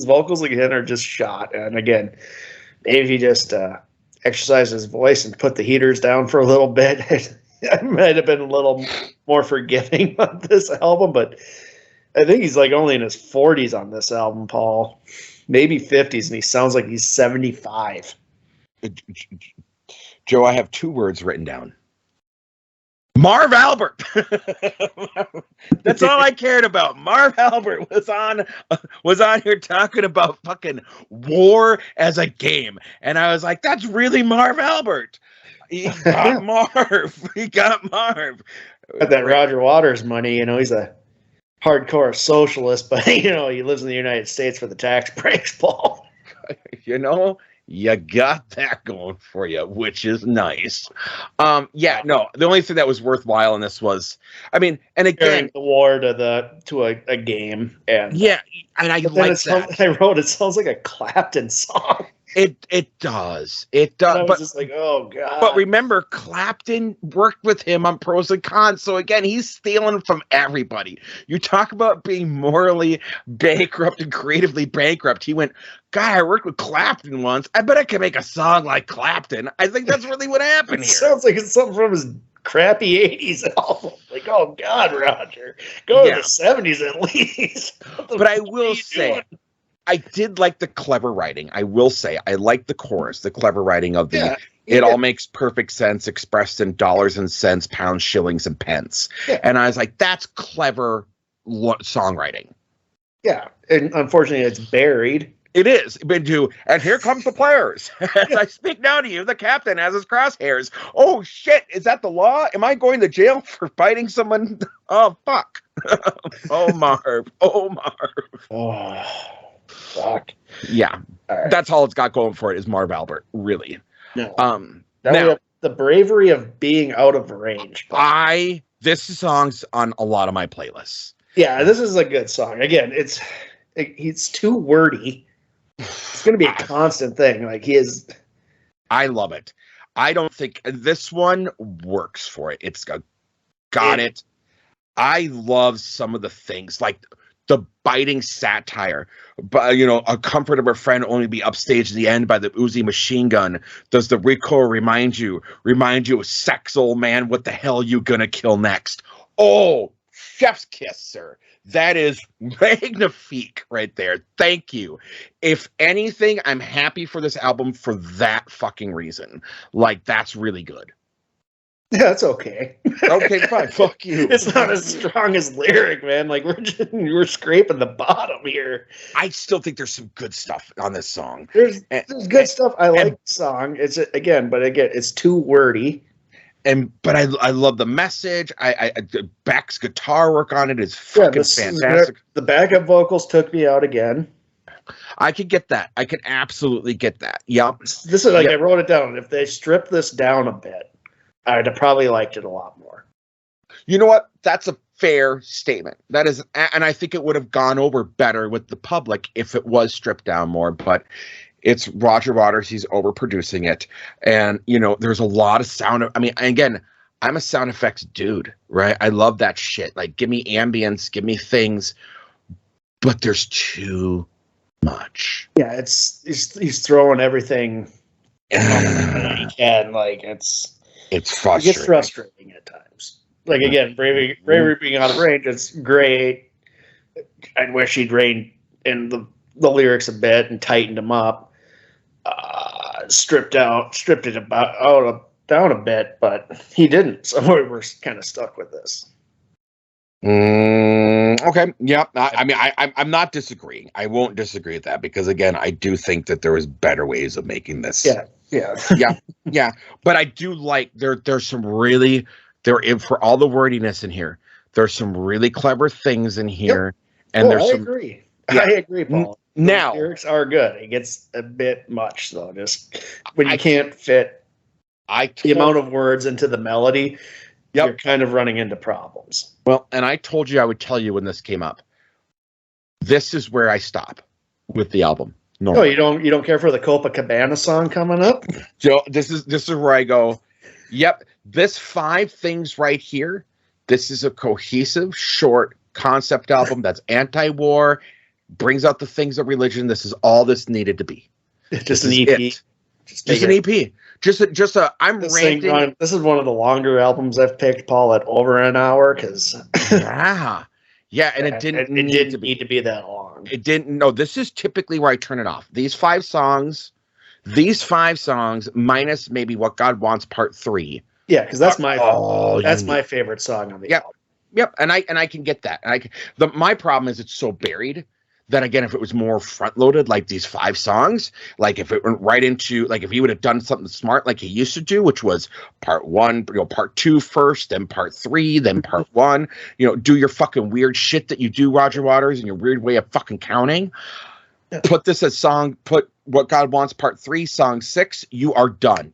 vocals again are just shot. And again, maybe if he just exercise his voice and put the heaters down for a little bit, I might have been a little more forgiving on this album, but I think he's like only in his 40s on this album, Paul. Maybe 50s, and he sounds like he's 75. Joe, I have 2 words written down. Marv Albert. That's all I cared about. Marv Albert was on here talking about fucking war as a game, and I was like, "That's really Marv Albert." He got Marv. Got that Roger Waters money, he's a hardcore socialist, but he lives in the United States for the tax breaks, Paul. You got that going for you, which is nice. No, the only thing that was worthwhile in this was, and again, the war to a game, and and I like that. I wrote, it sounds like a Clapton song. It does. But just like, oh god. But remember, Clapton worked with him on Pros and Cons, so again, he's stealing from everybody. You talk about being morally bankrupt and creatively bankrupt. He went, God, I worked with Clapton once. I bet I can make a song like Clapton. I think that's really what happened here. Sounds like it's something from his crappy 80s album. Like, oh god, Roger, go to the 70s at least. But I will say, I did like the clever writing. I will say I like the chorus, the clever writing of the. Yeah, It all makes perfect sense expressed in dollars and cents, pounds, shillings, and pence. Yeah. And I was like, that's clever songwriting. Yeah, and unfortunately, it's buried. It is. And here comes the players. As I speak now to you, the captain has his crosshairs. Oh, shit. Is that the law? Am I going to jail for fighting someone? Oh, fuck. Oh, Marv. Oh, Marv. Oh, fuck. Yeah. All That's all it's got going for it is Marv Albert, really. No. Now, we have the bravery of being out of range. this song's on a lot of my playlists. Yeah, this is a good song. Again, it's too wordy. It's going to be a constant thing. Like I love it. I don't think this one works for it. It's got it. I love some of the things like the biting satire, but a comfort of a friend only be upstaged at the end by the Uzi machine gun. Does the recoil remind you of sex, old man? What the hell you gonna kill next? Oh, chef's kiss, sir. That is magnifique right there. Thank you. If anything, I'm happy for this album for that fucking reason. Like, that's really good. Yeah, that's okay. Okay, fine. Fuck you. It's not as strong as lyric, man. Like we're scraping the bottom here. I still think there's some good stuff on this song. There's good stuff. I like the song. But it's too wordy. But I love the message. Beck's guitar work on it is fucking fantastic. The backup vocals took me out again. I could get that. I could absolutely get that. Yep. This is I wrote it down. If they strip this down a bit, I'd have probably liked it a lot more. You know what? That's a fair statement. That is, and I think it would have gone over better with the public if it was stripped down more. But it's Roger Waters. He's overproducing it. And, there's a lot of sound. Again, I'm a sound effects dude, right? I love that shit. Like, give me ambience, give me things. But there's too much. Yeah, he's throwing everything he can. Like, it's frustrating. It gets frustrating at times. Like, again, bravery being out of range, it's great. I wish he'd reined in the lyrics a bit and tightened them up. Stripped it down a bit, but he didn't. So we're kind of stuck with this. Okay. Yeah. I'm not disagreeing. I won't disagree with that because, again, I do think that there was better ways of making this. Yeah. But I do like there's some really for all the wordiness in here. There's some really clever things in here, and I agree. Yeah. I agree, Paul. Now, the lyrics are good. It gets a bit much, though. Just when you can't fit the amount of words into the melody, you're kind of running into problems. Well, and I told you I would tell you when this came up. This is where I stop with the album. No, you don't care for the Copacabana song coming up? Joe, this is where I go. Yep, this 5 things right here. This is a cohesive, short concept album that's anti-war. Brings out the things of religion. This is all this needed to be. Just an EP. Just an EP. Just a. I'm ranting. This is one of the longer albums I've picked, Paul, at over an hour because. Yeah, and it didn't need to be that long. It didn't. No, this is typically where I turn it off. These five songs minus maybe What God Wants Part 3. Yeah, because that's my favorite song on the album. Yep, and I can get that. And my problem is it's so buried. Then again, if it was more front-loaded, like these 5 songs, like if it went right into, like if he would have done something smart like he used to do, which was part 1, part 2 first, then part 3, then part 1, do your fucking weird shit that you do, Roger Waters, and your weird way of fucking counting. Yeah. Put put What God Wants Part 3, song 6, you are done.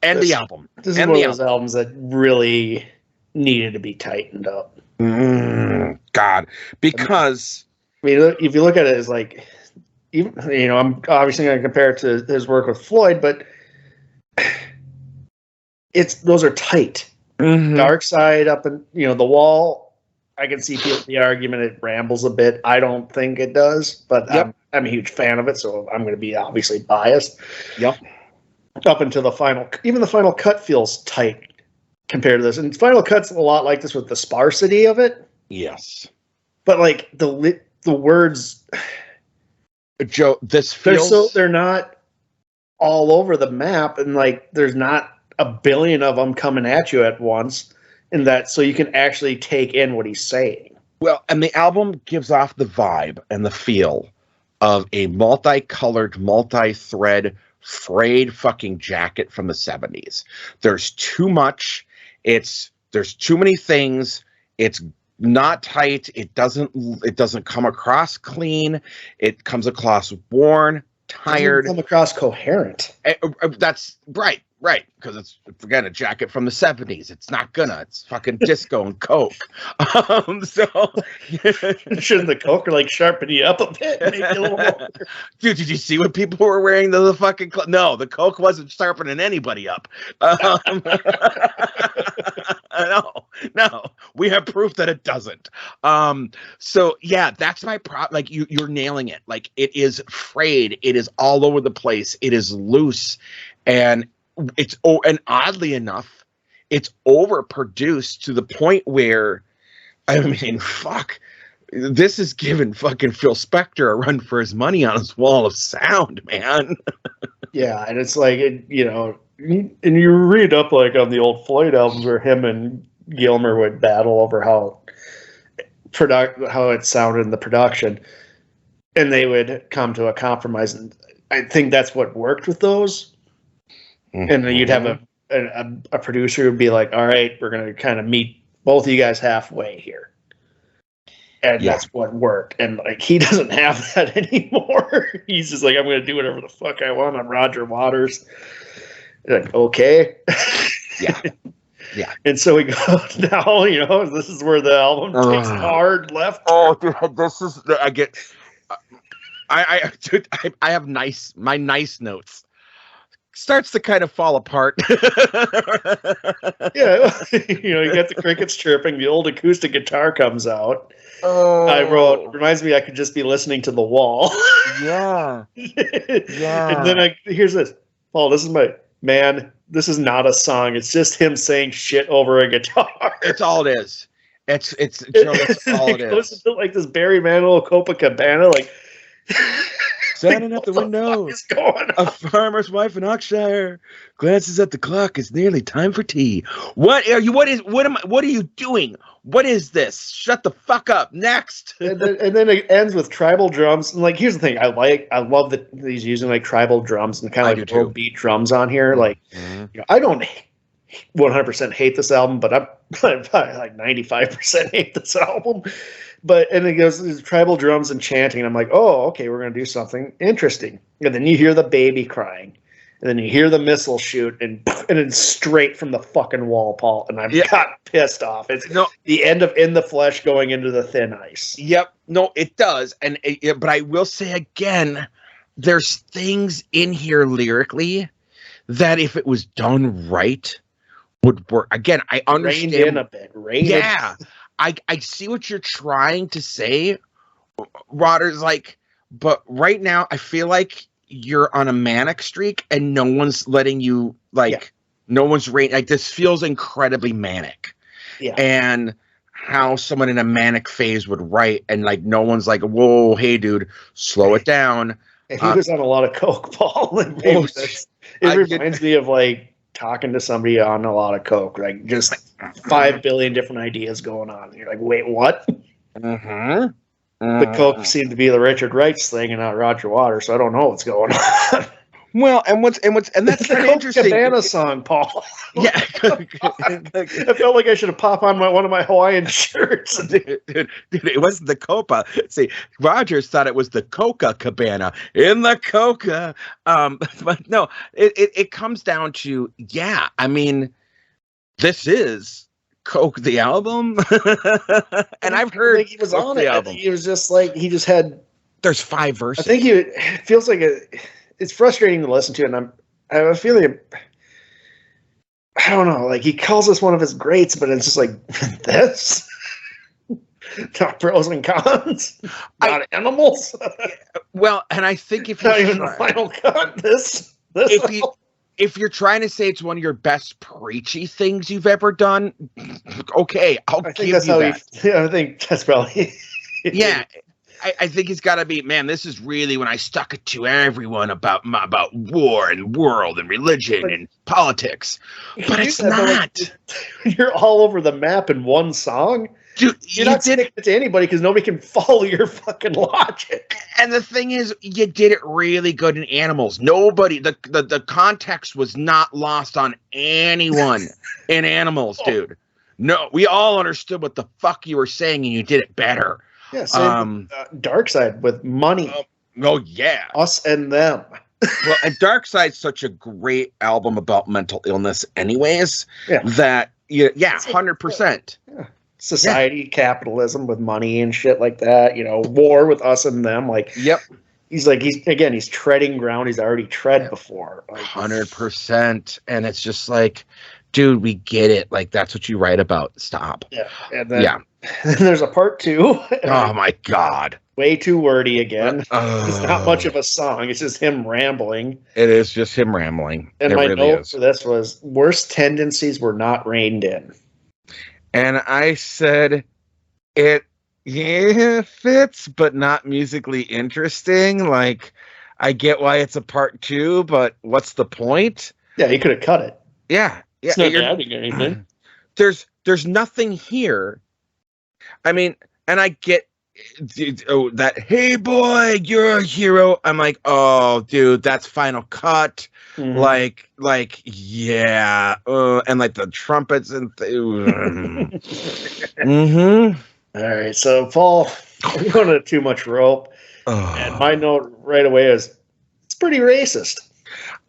End the album. This is one of those albums that really needed to be tightened up. God, because... if you look at it as like, even I'm obviously going to compare it to his work with Floyd, but those are tight. Mm-hmm. Dark Side up in the Wall. I can see the argument it rambles a bit. I don't think it does, but I'm a huge fan of it, so I'm going to be obviously biased. Yep. Up until the final cut feels tight compared to this, and Final Cut's a lot like this with the sparsity of it. Yes, but like the words, Joe, this feels they're not all over the map, and like there's not a billion of them coming at you at once, and that so you can actually take in what he's saying. well, and the album gives off the vibe and the feel of a multicolored, multi-thread, frayed fucking jacket from the 70s. There's too much. There's too many things. It's not tight. It doesn't come across clean. It comes across worn, tired. Doesn't come across coherent. That's right, because it's, again, a jacket from the 70s. It's not gonna. It's fucking disco and coke. So Shouldn't the coke like sharpen you up a bit? Make you a little more? Dude, did you see what people were wearing to the fucking no, the coke wasn't sharpening anybody up. No, we have proof that it doesn't. So yeah, that's my like you're nailing it. Like, it is frayed, it is all over the place, it is loose, and and oddly enough, it's overproduced to the point where, I mean, fuck, this is giving fucking Phil Spector a run for his money on his wall of sound, man. Yeah, and it's like, and you read up like on the old Floyd albums where him and Gilmer would battle over how it sounded in the production, and they would come to a compromise, and I think that's what worked with those. Mm-hmm. And then you'd have a producer who'd be like, all right, we're going to kind of meet both of you guys halfway here. And that's what worked. And like, he doesn't have that anymore. He's just like, I'm going to do whatever the fuck I want. I'm Roger Waters. Like, okay. Yeah. And so we go now, this is where the album takes a hard left. Oh, dude, this is, I have my nice notes. Starts to kind of fall apart. Yeah, you get the crickets chirping, the old acoustic guitar comes out. Oh. I wrote, reminds me I could just be listening to The Wall. Yeah. Yeah. And then here's this. Paul, this is not a song. It's just him saying shit over a guitar. It's all it is. It's Joe, that's all it is. Listen to like this Barry Manilow Copacabana, like standing at the window, a farmer's wife in Oxshire glances at the clock. It's nearly time for tea. What are you doing? What is this? Shut the fuck up. Next. and then it ends with tribal drums. And like, here's the thing. I love that he's using like tribal drums and kind of like world beat drums on here. Like, I don't 100% hate this album, but I'm probably like 95% hate this album. And it goes tribal drums and chanting. And I'm like, oh, okay, we're going to do something interesting. And then you hear the baby crying. And then you hear the missile shoot, and it's straight from the fucking wall, Paul. And I got pissed off. It's the end of In the Flesh going into the Thin Ice. Yep. No, it does. But I will say again, there's things in here lyrically that if it was done right would work. Again, I understand. Reined in a bit. I see what you're trying to say, Rodder's like, but right now I feel like you're on a manic streak and no one's letting you no one's like, this feels incredibly manic. Yeah. And how someone in a manic phase would write, and like no one's like, whoa, hey dude, slow it down. And he was on a lot of coke, Paul. It reminds me of like talking to somebody on a lot of coke, like just 5 billion different ideas going on. And you're like, wait, what? The coke seemed to be the Richard Wrights thing and not Roger Waters, so I don't know what's going on. Well, and that's kind of interesting. Cabana song, Paul. Yeah, I felt like I should have popped on one of my Hawaiian shirts. Dude, it wasn't the Copa. See, Rogers thought it was the Coca Cabana in the Coca. But no, it comes down to I mean, this is Coke the album, and I've heard he was on the album. He was just like he just had. There's 5 verses. I think it feels like it's frustrating to listen to, and I have a feeling. I don't know. Like, he calls this one of his greats, but it's just like this. Not pros and cons. Not animals. Well, and I think if not even the final cut. This. If you're trying to say it's one of your best preachy things you've ever done, okay, I'll give you that. I think that's probably. Yeah. I think it's got to be, man, this is really when I stuck it to everyone about war and world and religion and politics. But it's not. You're all over the map in one song. Dude, you're not sticking it to anybody because nobody can follow your fucking logic. And the thing is, you did it really good in Animals. Nobody, the context was not lost on anyone in Animals, dude. No, we all understood what the fuck you were saying, and you did it better. Yeah, same Dark Side with Money. Oh yeah, Us and Them. Well, and Dark Side's such a great album about mental illness, anyways. Yeah. That 100%. Yeah. Society, capitalism with money and shit like that. You know, war with Us and Them. Like, yep. He's treading ground he's already tread before. Like, 100%, and it's just like, dude, we get it. Like, that's what you write about. Stop. Yeah, and then there's a part 2. Oh my god. Way too wordy again. It's not much of a song. It's just him rambling. It is just him rambling. And my note for this was, worst tendencies were not reined in. And I said, it fits, but not musically interesting. Like, I get why it's a part 2, but what's the point? Yeah, you could have cut it. Yeah. It's not adding anything. There's nothing here. I mean, and I get that, hey boy, you're a hero. I'm like, oh dude, that's Final Cut. Mm-hmm. Like yeah, and like the trumpets and mm-hmm. All right, so Paul, we're going to Too Much Rope, and my note right away is, it's pretty racist.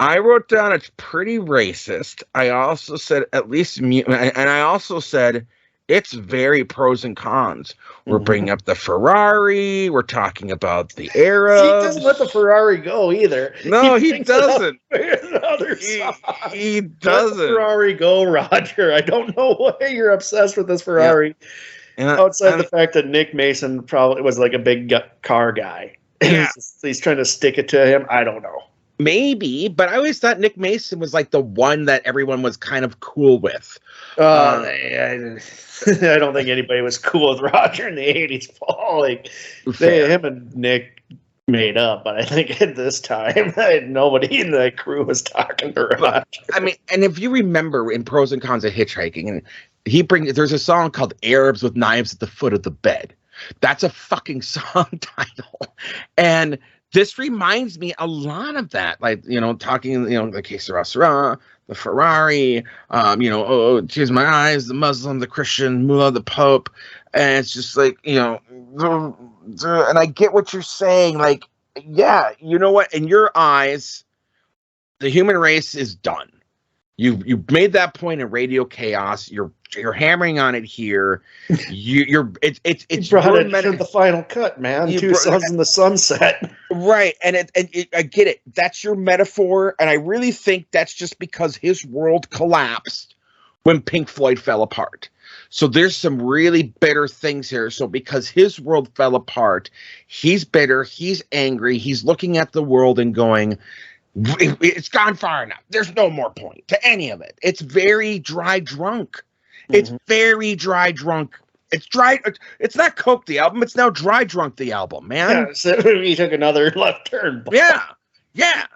I wrote down it's pretty racist. I also said at least, and I also said it's very pros and cons. We're bringing up the Ferrari. We're talking about the Arabs. He doesn't let the Ferrari go either. No, he doesn't. He doesn't. Let the Ferrari go, Roger. I don't know why you're obsessed with this Ferrari. Yeah. Outside the fact that Nick Mason probably was like a big car guy. Yeah. He's trying to stick it to him. I don't know. Maybe, but I always thought Nick Mason was like the one that everyone was kind of cool with. I don't think anybody was cool with Roger in the 80s, Paul. Like, him and Nick made up, but I think at this time, nobody in the crew was talking to Roger. I mean, and if you remember in Pros and Cons of Hitchhiking, and there's a song called Arabs with Knives at the Foot of the Bed. That's a fucking song title. And this reminds me a lot of that, like, talking, the case of Restaurant, the Ferrari, tears my eyes, the Muslim, the Christian, Mullah, the Pope, and it's just like, and I get what you're saying, like, yeah, you know what? In your eyes, the human race is done. You made that point in Radio Chaos. You're hammering on it here. It's you brought it to the Final Cut, man. Two Sons in the Sunset, right? And I get it. That's your metaphor, and I really think that's just because his world collapsed when Pink Floyd fell apart. So there's some really bitter things here. So because his world fell apart, he's bitter. He's angry. He's looking at the world and going, it's gone far enough. There's no more point to any of it. It's very dry drunk. It's very dry drunk. It's dry. It's not Coke the album. It's now Dry Drunk the album, man. Yeah, so he took another left turn. Yeah.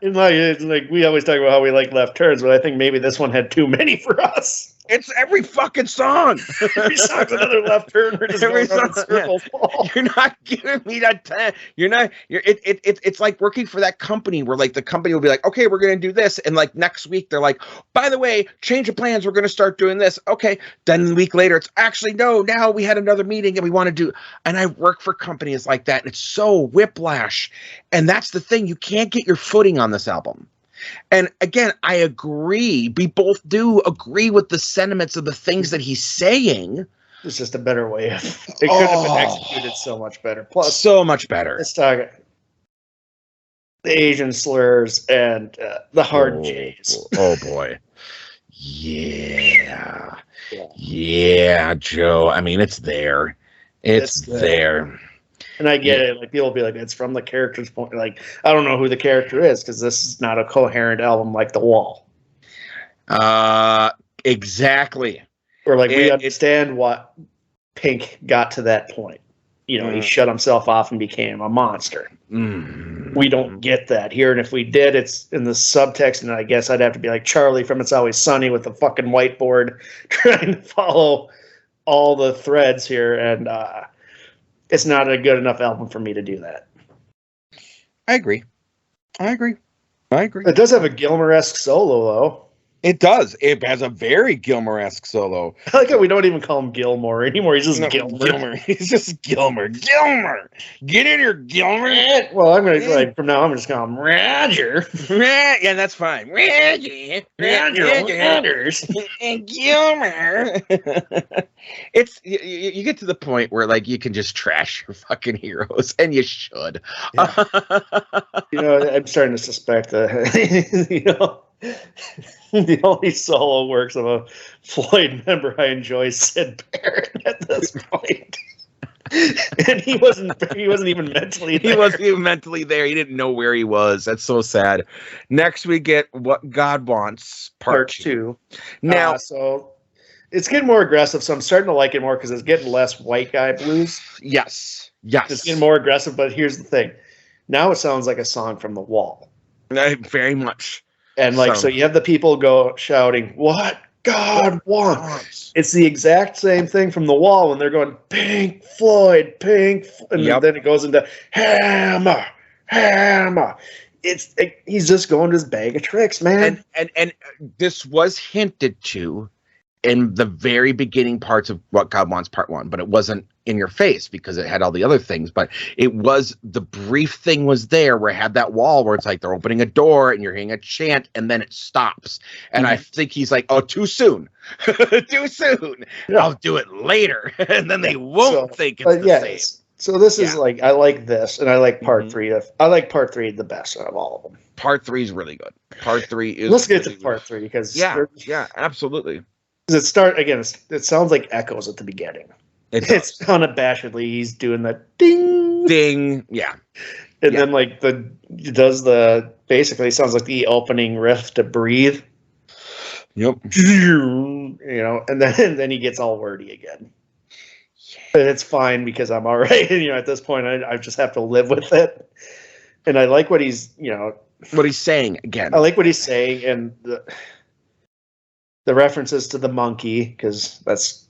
It's like we always talk about how we like left turns, but I think maybe this one had too many for us. It's every fucking song. Every song's another left turn. We're just every song, circles, yeah. You're not giving me that time. It's like working for that company where like the company will be like, okay, we're going to do this. And like next week, they're like, by the way, change of plans. We're going to start doing this. Okay. Then a week later, it's actually, no, now we had another meeting and we want to do. And I work for companies like that. And it's so whiplash. And that's the thing. You can't get your footing on this album. And again, I agree. We both do agree with the sentiments of the things that he's saying. It's just a better way of it. Could have been executed so much better. Plus, so much better. Let's talk the Asian slurs and the hard J's. Oh boy, yeah, Joe. I mean, it's there. It's there. And I get it. Like, people will be like, it's from the character's point. Like, I don't know who the character is because this is not a coherent album like The Wall. Exactly. Or like we understand what Pink got to that point. he shut himself off and became a monster. We don't get that here, and if we did, it's in the subtext, and I guess I'd have to be like Charlie from It's Always Sunny with the fucking whiteboard trying to follow all the threads here, and it's not a good enough album for me to do that. I agree. It does have a Gilmour-esque solo, though. It does. It has a very Gilmour-esque solo. I like how we don't even call him Gilmore anymore. He's just Gilmour. He's just Gilmour. Gilmour! Get in here, Gilmour! Well, I'm going to, from now on, I'm just calling him Roger. Yeah, that's fine. Roger Waters. and Gilmour. It's you get to the point where like you can just trash your fucking heroes, and you should. Yeah. I'm starting to suspect that, the only solo works of a Floyd member I enjoy is Sid Barrett at this point. And he wasn't even mentally there. He wasn't even mentally there. He didn't know where he was. That's so sad. Next we get What God Wants, part 2. Now, so it's getting more aggressive, so I'm starting to like it more because it's getting less white guy blues. Yes. It's getting more aggressive, but here's the thing. Now it sounds like a song from The Wall. Very much. And so you have the people go shouting, "What God wants." It's the exact same thing from The Wall when they're going, Pink Floyd, and then it goes into hammer. He's just going to his bag of tricks, man. And this was hinted to in the very beginning parts of What God Wants Part 1, but it wasn't in your face because it had all the other things. But it was, the brief thing was there where it had that wall where it's like they're opening a door and you're hearing a chant and then it stops. And I think he's like, oh, too soon. Too soon. Yeah. I'll do it later. And then they won't think it's the same. So this is like, I like this, and I like part 3. I like part 3 the best of all of them. Part 3 is really good. Part 3 is. Let's get to part 3 because yeah, absolutely. It sounds like echoes at the beginning. It's unabashedly he's doing the ding, yeah, and then like basically sounds like the opening riff to Breathe. Yep. And then he gets all wordy again. But it's fine because I'm all right. At this point, I just have to live with it. And I like what he's saying again. I like what he's saying, and the references to the monkey, because that's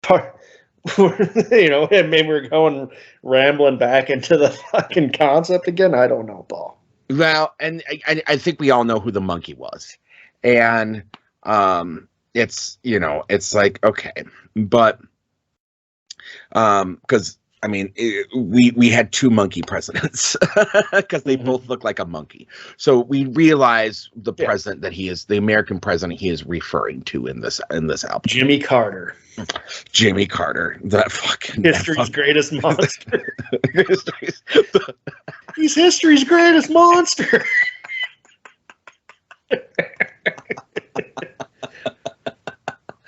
part. And maybe we're going rambling back into the fucking concept again. I don't know, Paul. Well, and I think we all know who the monkey was, and it's like okay, but because I mean we had 2 monkey presidents because they both look like a monkey, so we realize the president that he is the American president he is referring to in this album, Jimmy Carter. That fucking history's greatest monster. He's history's greatest monster.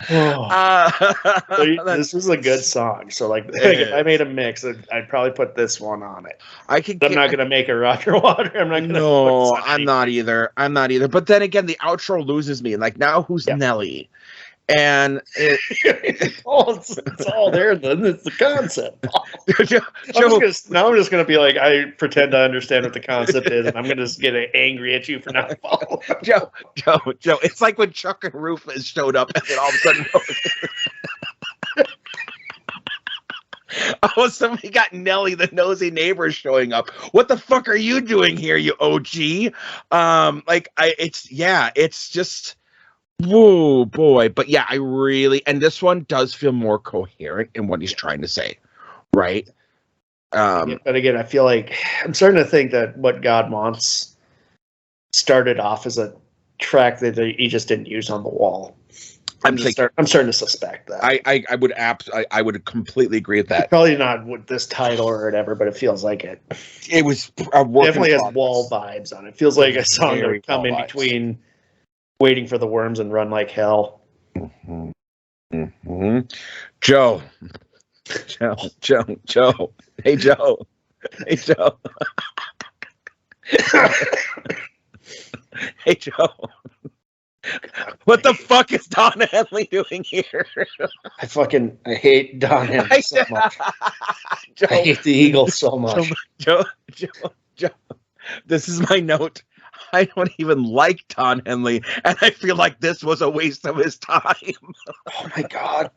This was a good song. So if I made a mix, I'd probably put this one on it. I'm not going to make a Roger Water. I'm not going to. No, I'm not either. But then again, the outro loses me. Like now, who's Nelly? And it's all there. Then it's the concept. I'm just gonna be like, I pretend I understand what the concept is, and I'm gonna just get angry at you for not following. Joe. It's like when Chuck and Rufus showed up, and then all of a sudden, all of a sudden we got Nelly, the nosy neighbor, showing up. What the fuck are you doing here, you OG? It's just. Whoa, boy. But yeah, and this one does feel more coherent in what he's trying to say, right? But again, I feel like I'm starting to think that What God Wants started off as a track that he just didn't use on The Wall. I'm starting to suspect that. I would completely agree with that. Probably not with this title or whatever, but it feels like it. It was a work definitely has Wall vibes on it. Feels like a song that would come in between Waiting for the Worms and Run Like Hell. Mm-hmm. Mm-hmm. Joe. Hey, Joe. Hey, Joe. What the fuck is Don Henley doing here? I hate Don Henley so much. Joe, I hate the Eagles so much. Joe, this is my note. I don't even like Don Henley, and I feel like this was a waste of his time. Oh my god.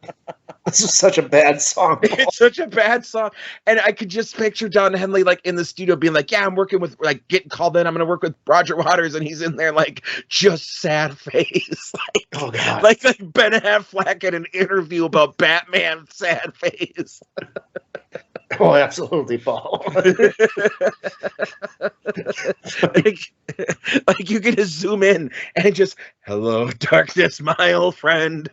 This is such a bad song. It's such a bad song. And I could just picture Don Henley like in the studio being like, yeah, I'm working with, like, getting called in. I'm going to work with Roger Waters. And he's in there like just sad face. Like, Oh god. like Ben Affleck in an interview about Batman, sad face. Oh, absolutely, Paul. like you can just zoom in and just, hello, darkness, my old friend.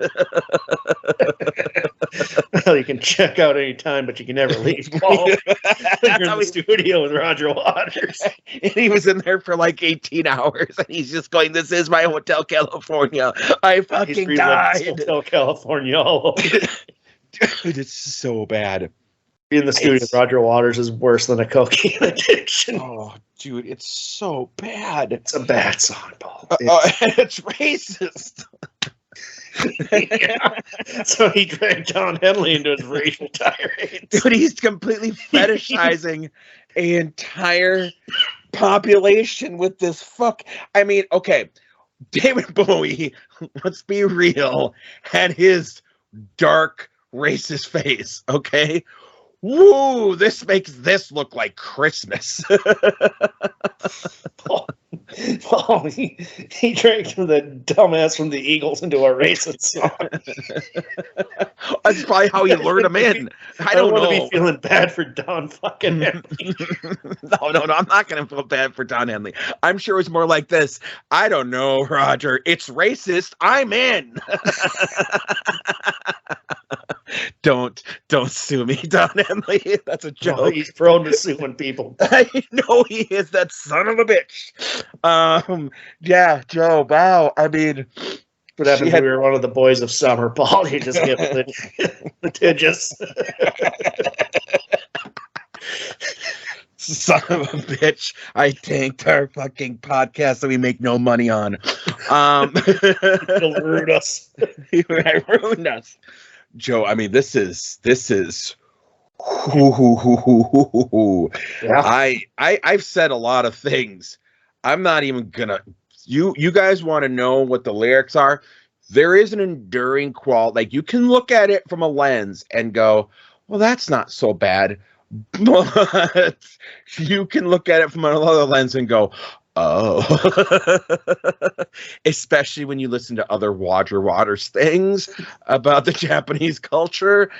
Well, you can check out any time, but you can never leave, Paul. You're in the studio with Roger Waters. And he was in there for like 18 hours, and he's just going, this is my Hotel California. I fucking died. Hotel California all over. Dude, it's so bad. Being in the studio with Roger Waters is worse than a cocaine addiction. Oh, dude, it's so bad. It's a bad song, Paul. It's racist. Yeah. So he dragged Don Henley into his racial tirade. Dude, he's completely fetishizing an entire population with this fuck. I mean, okay, David Bowie, let's be real, had his dark racist face, okay? Woo, this makes this look like Christmas. Paul, he dragged the dumbass from the Eagles into a racist song. That's probably how he lured him in. I don't want know. to be feeling bad for Don fucking Henley. No, I'm not going to feel bad for Don Henley. I'm sure it's more like this. I don't know, Roger. It's racist. I'm in. Don't sue me, Don Henley. That's a joke. Oh, he's prone to suing people. I know he is, that son of a bitch. Yeah, Joe, wow. I mean, What happens when we were one of the boys of summer, Paul? You just get litigious. Son of a bitch. I tanked our fucking podcast that we make no money on. It'll ruin us. Ruined us. Joe, I mean, this is Yeah. I've said a lot of things. I'm not even gonna, you guys want to know what the lyrics are? There is an enduring quality. Like, you can look at it from a lens and go, well, that's not so bad. But you can look at it from another lens and go, oh. Especially when you listen to other Roger Waters things about the Japanese culture.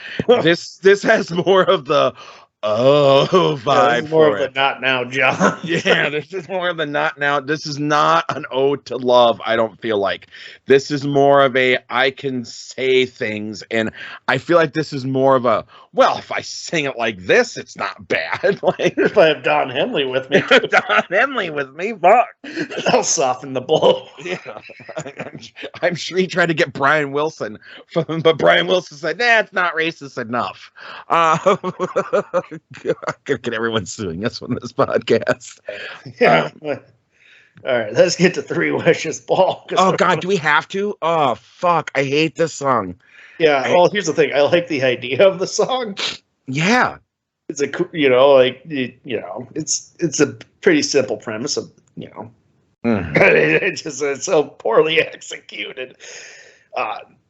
This has more of the vibe. This is more of the not now, John. Yeah, this is more of the not now. This is not an ode to love, I don't feel like. This is more of a, I can say things, and I feel like this is more of a, well, if I sing it like this, it's not bad. Like, If I have Don Henley with me, Don Henley with me, fuck. I'll soften the blow. Yeah, I'm sure he tried to get Brian Wilson, but Brian Wilson said, nah, it's not racist enough. Get everyone suing us on this podcast. Yeah. All right, let's get to Three Wishes, Paul. Oh, God, do we have to? Oh, fuck, I hate this song. Yeah, well, here's the thing. I like the idea of the song. Yeah. It's a, it's a pretty simple premise of, it's so poorly executed.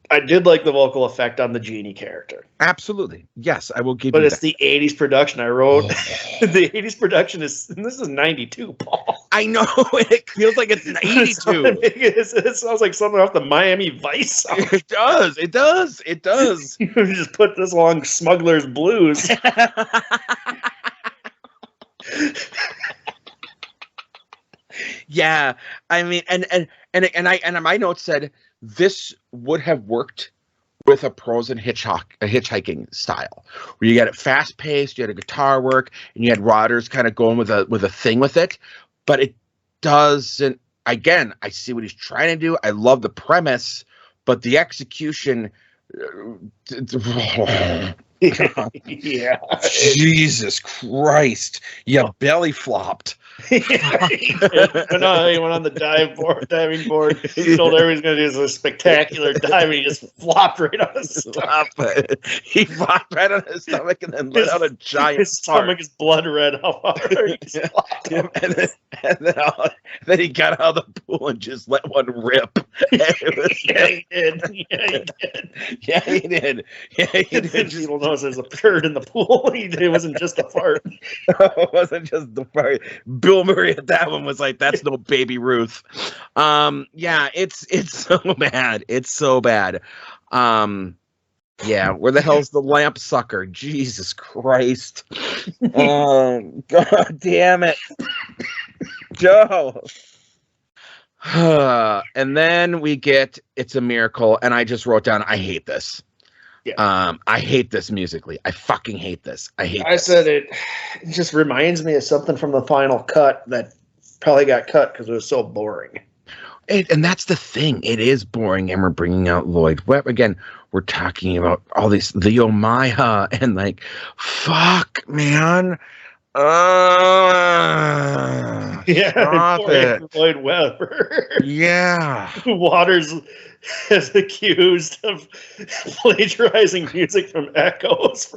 I did like the vocal effect on the genie character. Absolutely. Yes, I will give but you it's that. the 80s production I wrote. The 80s production is, and this is 92, Paul. I know, it feels like it's 82. It sounds like something off the Miami Vice song. It does. You just put this along Smuggler's Blues. Yeah, I mean, and my note said this would have worked with a prose and hitchhiking style, where you get it fast paced, you had a guitar work, and you had Rodgers kind of going with a thing with it, but it doesn't. Again, I see what he's trying to do. I love the premise, but the execution. Yeah. Jesus Christ, you belly flopped. He went on the diving board. He told everybody's going to do a spectacular dive, and he just flopped right on his stomach. He flopped right on his stomach and then let out a giant His stomach is blood red. How hard he flopped out. Then he got out of the pool and just let one rip. Yeah, he did. Yeah, he did. People knows there's a turd in the pool. It wasn't just a fart. It wasn't just the fart. Bill Murray at that one was like, "That's no Baby Ruth." Yeah, it's so bad. It's so bad. Yeah, where the hell's the lamp sucker? Jesus Christ! Oh, God damn it, Joe. And then we get "It's a Miracle," and I just wrote down, I hate this. Yeah. I hate this musically. I fucking hate this. I said it just reminds me of something from the final cut that probably got cut because it was so boring. And that's the thing. It is boring, and we're bringing out Lloyd Webb again. We're talking about all these, the Omaya, and like, fuck, man. Yeah, Lloyd Webber. Yeah. Waters is accused of plagiarizing music from Echoes.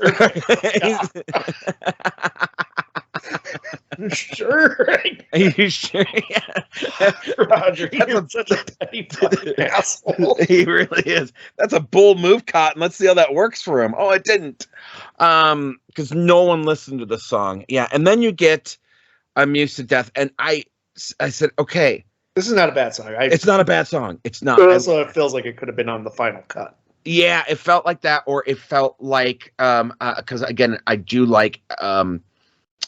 Sure. Are you sure? Yeah. Roger, you're such a petty fucking asshole. He really is. That's a bold move, Cotton. Let's see how that works for him. Oh, it didn't. Because no one listened to the song. Yeah, and then you get Amused to Death, and I said, okay. This is not a bad song. It's not a bad song. It's not. But also, it feels like it could have been on the final cut. Yeah, it felt like that, or it felt like, because again, I do like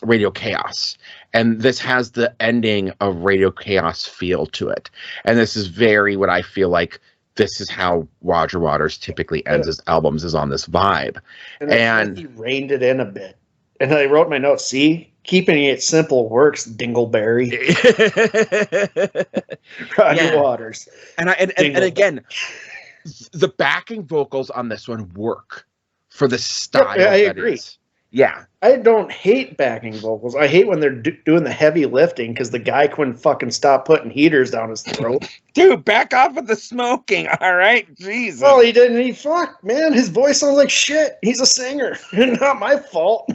Radio Chaos, and this has the ending of Radio Chaos feel to it, and this is very what I feel like. This is how Roger Waters typically ends his albums, is on this vibe, and he reined it in a bit. And I wrote in my notes, see, keeping it simple works, Dingleberry. Roger Waters. And again, the backing vocals on this one work for the style. Yeah, I agree. Yeah. I don't hate backing vocals. I hate when they're doing the heavy lifting because the guy couldn't fucking stop putting heaters down his throat. Dude, back off with the smoking, all right? Jesus. Well, he didn't. Fuck, man. His voice sounds like shit. He's a singer. Not my fault.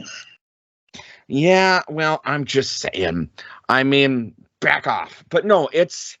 Yeah, well, I'm just saying. I mean, back off. But no, this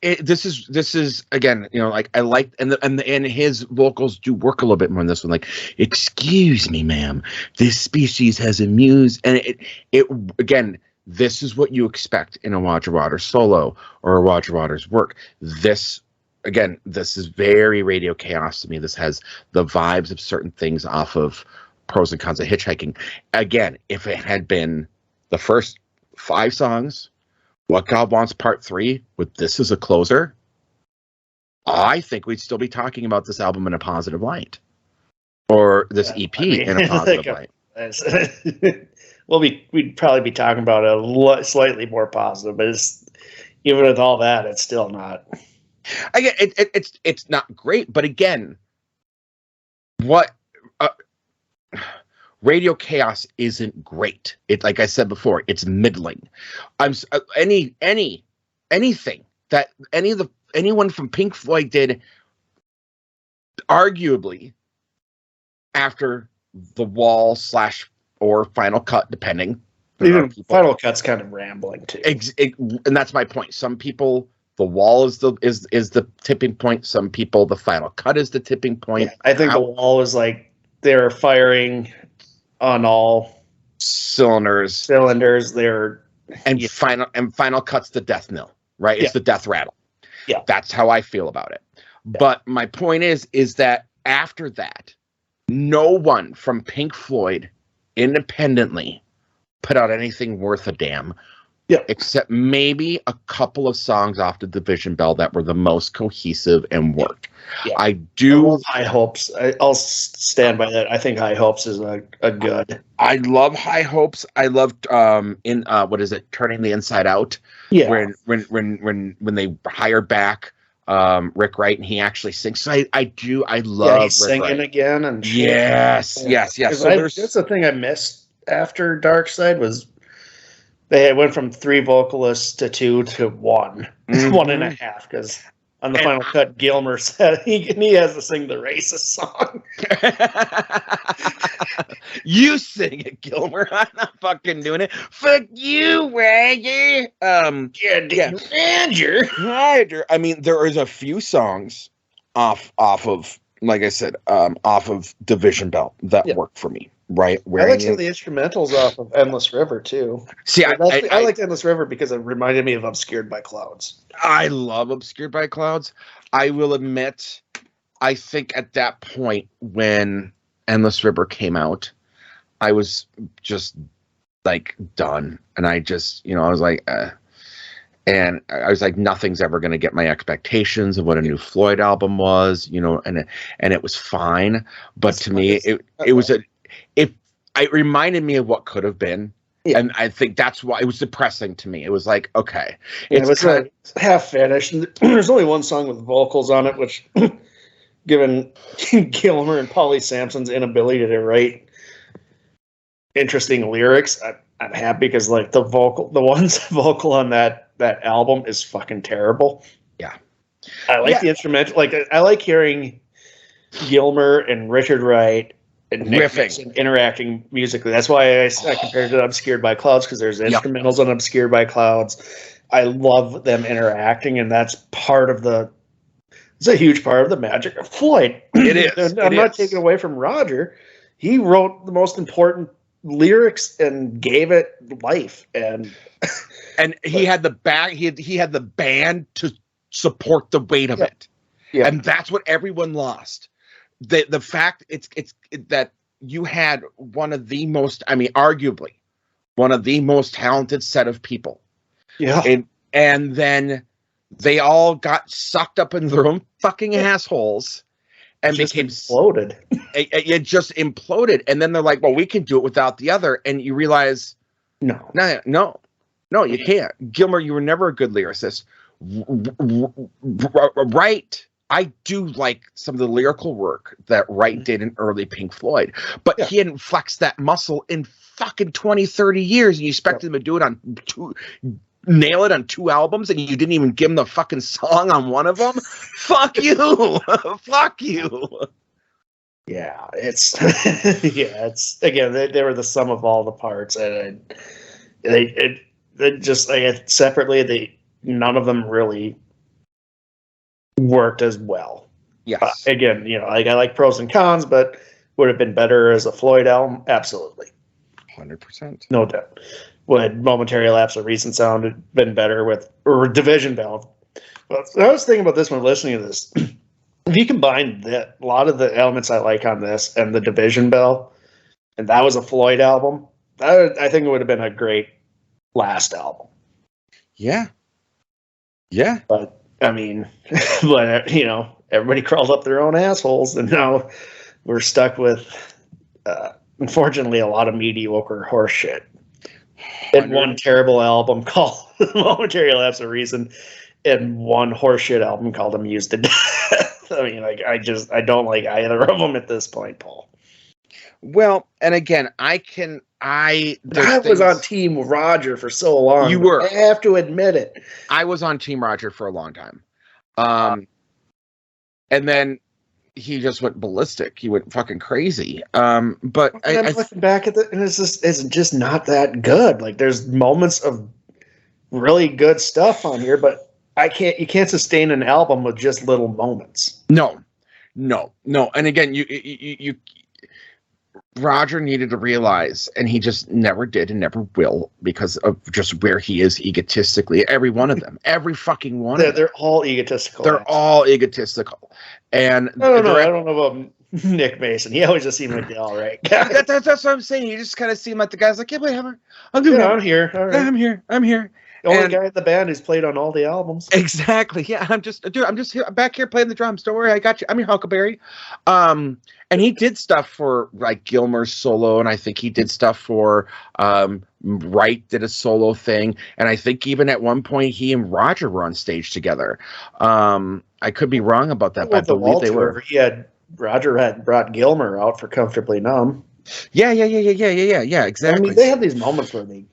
is again, you know, like I like, and his vocals do work a little bit more in this one. Like, excuse me, ma'am, this species has amused, and it again, this is what you expect in a Roger Waters solo or a Roger Waters work. This is very Radio Chaos to me. This has the vibes of certain things off of Pros and Cons of Hitchhiking. Again, if it had been the first 5 songs, What God Wants Part 3, with this as a closer, I think we'd still be talking about this album in a positive light. Or this EP in a positive light. We'd probably be talking about it slightly more positive, but even with all that, it's still not. Again, it's not great, but again, what Radio Chaos isn't great. It, like I said before, it's middling. Anything that anyone from Pink Floyd did, arguably after the Wall / or Final Cut, depending. Even Final Cut's kind of rambling too, and that's my point. Some people, the Wall is the tipping point. Some people, the Final Cut is the tipping point. Yeah, I think the Wall is like they're firing on all cylinders. Final Cut's the death knell, right? It's the death rattle. Yeah, that's how I feel about it. Yeah. But my point is that after that, no one from Pink Floyd independently put out anything worth a damn. Yeah, except maybe a couple of songs off the Division Bell that were the most cohesive and work. Yeah. I do. High Hopes. I'll stand by that. I think High Hopes is a good. I love High Hopes. I loved what is it? Turning the Inside Out. Yeah. When they hire back Rick Wright and he actually sings. So I love he's Rick singing Wright. Again and yes. So that's the thing I missed after Dark Side was They went from 3 vocalists to 2 to 1, Mhm. 1.5, because on the final cut, Gilmer said he has to sing the racist song. You sing it, Gilmer. I'm not fucking doing it. Fuck you, Roger. Roger. I mean, there is a few songs off of, like I said, off of Division Bell that work for me. Right? I like some of the instrumentals off of Endless River too. See, I liked Endless River because it reminded me of Obscured by Clouds. I love Obscured by Clouds. I will admit, I think at that point when Endless River came out, I was just like done, and I just, I was like, and I was like, nothing's ever going to get my expectations of what a new Floyd album was, and it was fine, but to me, it reminded me of what could have been. Yeah. And I think that's why it was depressing to me. It was like, okay, it was half finished. There's only one song with vocals on it, which, given Gilmer and Polly Sampson's inability to write interesting lyrics, I'm happy because like the vocal on that album is fucking terrible. Yeah, I like the instrumental. Like I like hearing Gilmer and Richard Wright and Nick Mason interacting musically. That's why I compared it to Obscured by Clouds, because there's instrumentals on Obscured by Clouds. I love them interacting, and that's it's a huge part of the magic of Floyd. It is. I'm not taking away from Roger. He wrote the most important lyrics and gave it life, and he had the he had the band to support the weight of it. Yeah. And that's what everyone lost. The fact that you had one of the most, arguably one of the most talented set of people. Yeah. And then they all got sucked up in their own fucking assholes and became exploded. It just imploded. And then they're like, well, we can do it without the other. And you realize, no, you can't. Gilmer, you were never a good lyricist. Right. I do like some of the lyrical work that Wright did in early Pink Floyd, but he hadn't flexed that muscle in fucking 20, 30 years, and you expected him to do it nail it on 2 albums, and you didn't even give him the fucking song on one of them? Fuck you. Fuck you. Yeah, it's again, they were the sum of all the parts, and they just separately, none of them really worked as well. Yes. Again, I like pros and cons, but would have been better as a Floyd album? Absolutely. 100%. No doubt. Would Momentary Lapse of Reason sound have been better with or Division Bell? Well, I was thinking about this when listening to this. If you combine a lot of the elements I like on this and the Division Bell, and that was a Floyd album, I think it would have been a great last album. Yeah. Yeah. But everybody crawled up their own assholes, and now we're stuck with, unfortunately, a lot of mediocre horse shit. And one terrible album called Momentary Lapse of Reason, and one horseshit album called Amused to Death. I don't like either of them at this point, Paul. Well, and again, I was on Team Roger for so long. You were. I have to admit it. I was on Team Roger for a long time. And then he just went ballistic. He went fucking crazy. But I'm looking back at and it's just not that good. Like, there's moments of really good stuff on here, but you can't sustain an album with just little moments. No. And again, you Roger needed to realize, and he just never did and never will, because of just where he is egotistically. Every one of them, every fucking one. They're all egotistical. They're all egotistical. And I don't know about Nick Mason. He always just seemed like the all right guy. That's what I'm saying. You just kind of seem like the guy's like, yeah, whatever. I'm here. All right. I'm here. The only guy in the band who's played on all the albums. Exactly. Yeah, I'm just here. I'm back here playing the drums. Don't worry, I got you. I'm your Huckleberry. And he did stuff for like Gilmer's solo, and I think he did stuff for Wright did a solo thing, and I think even at one point he and Roger were on stage together. I could be wrong about that, but I believe they were. Roger had brought Gilmer out for Comfortably Numb. Yeah. Exactly. They have these moments where they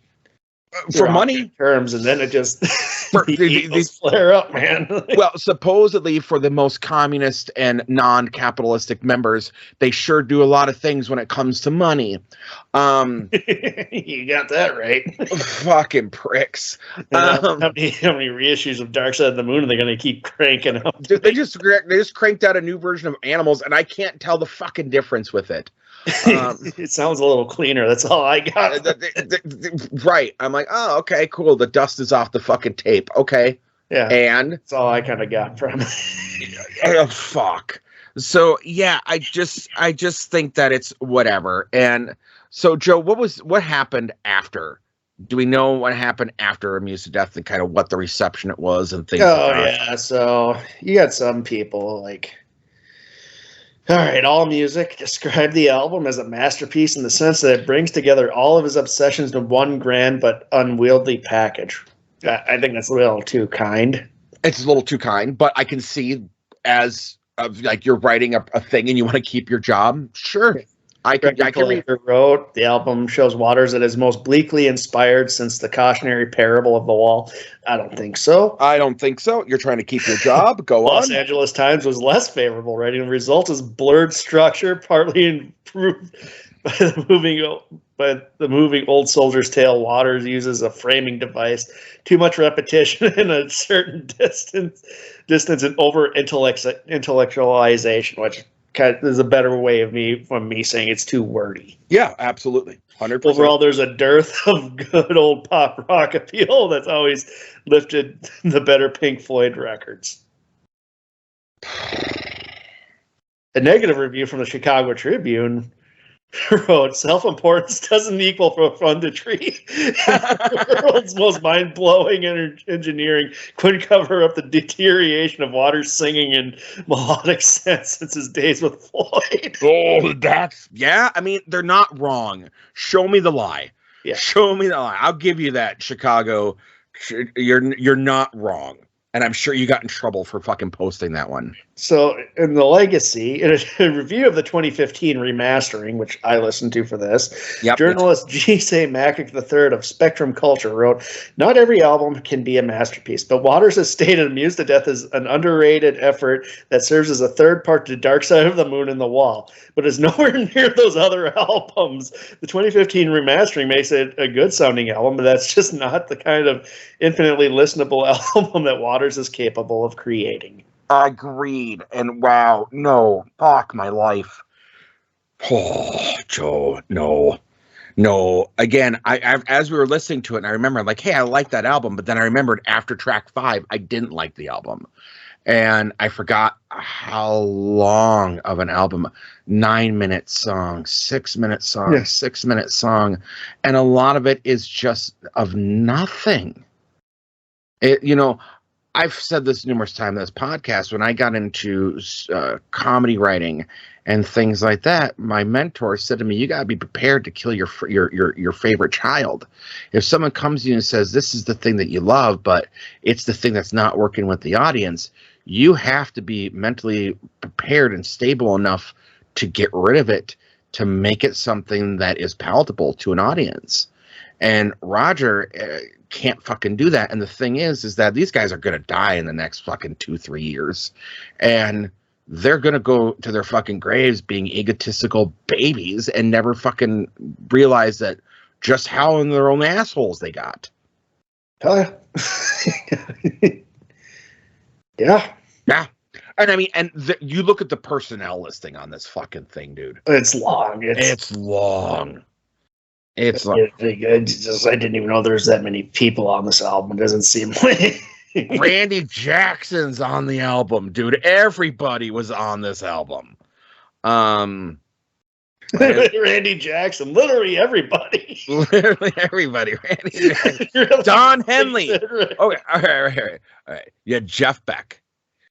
for money terms, and then it just the egos flare up, man. Well, supposedly for the most communist and non-capitalistic members, they sure do a lot of things when it comes to money. You got that right. Fucking pricks. How many reissues of Dark Side of the Moon are they going to keep cranking out? They just cranked out a new version of Animals, and I can't tell the fucking difference with it. It sounds a little cleaner. That's all I got. Right. I'm like, oh, okay, cool. The dust is off the fucking tape. Okay. Yeah. And that's all I kind of got from it. Oh, fuck. So yeah, I just think that it's whatever. And so Joe, what happened after? Do we know what happened after Amused to Death and kind of what the reception it was and things like that? Yeah. So you got some people like, all right, All Music described the album as a masterpiece in the sense that it brings together all of his obsessions in one grand but unwieldy package. I think that's a little too kind. It's a little too kind, but I can see as like you're writing a thing and you want to keep your job. Sure. I can read. Wrote the album shows Waters that is most bleakly inspired since the cautionary parable of the wall. I don't think so. You're trying to keep your job. Go on. Los Angeles Times was less favorable, writing the result is blurred structure, partly improved by the moving Old Soldier's Tale. Waters uses a framing device, too much repetition in a certain distance and over intellectualization, which kind of is a better way of me saying it's too wordy. Yeah, absolutely. 100%. Overall, there's a dearth of good old pop rock appeal that's always lifted the better Pink Floyd records. A negative review from the Chicago Tribune wrote, self-importance doesn't equal profundity. The world's most mind-blowing engineering couldn't cover up the deterioration of Waters' singing and melodic sense since his days with Floyd. Yeah, I mean, they're not wrong. Show me the lie. Yeah. Show me the lie. I'll give you that, Chicago. You're not wrong. And I'm sure you got in trouble for fucking posting that one. So, in the Legacy, in a review of the 2015 remastering, which I listened to for this, journalist G.C. Macic III of Spectrum Culture wrote, not every album can be a masterpiece, but Waters has stated Amused to Death is an underrated effort that serves as a third part to Dark Side of the Moon and The Wall, but is nowhere near those other albums. The 2015 remastering makes it a good-sounding album, but that's just not the kind of infinitely listenable album that Waters is capable of creating. Agreed. And wow, no, fuck my life. Oh, Joe, no. Again, I as we were listening to it, and I remember like, hey, I like that album, but then I remembered after track 5, I didn't like the album. And I forgot how long of an album, 9-minute song, 6-minute song, 6-minute song. And a lot of it is just of nothing. I've said this numerous times in this podcast. When I got into comedy writing and things like that, my mentor said to me, "You got to be prepared to kill your favorite child. If someone comes to you and says this is the thing that you love, but it's the thing that's not working with the audience, you have to be mentally prepared and stable enough to get rid of it, to make it something that is palatable to an audience." And Roger can't fucking do that. And the thing is that these guys are going to die in the next fucking 2-3 years. And they're going to go to their fucking graves being egotistical babies and never fucking realize that just how in their own assholes they got. Hell yeah. Yeah. Yeah. And I mean, you look at the personnel listing on this fucking thing, dude. It's long. It's long. It's like, I didn't even know there's that many people on this album. It doesn't seem like Randy Jackson's on the album, dude. Everybody was on this album. Randy Jackson, literally everybody. Randy Jackson. Really? Don Henley. Okay, all right. You had Jeff Beck.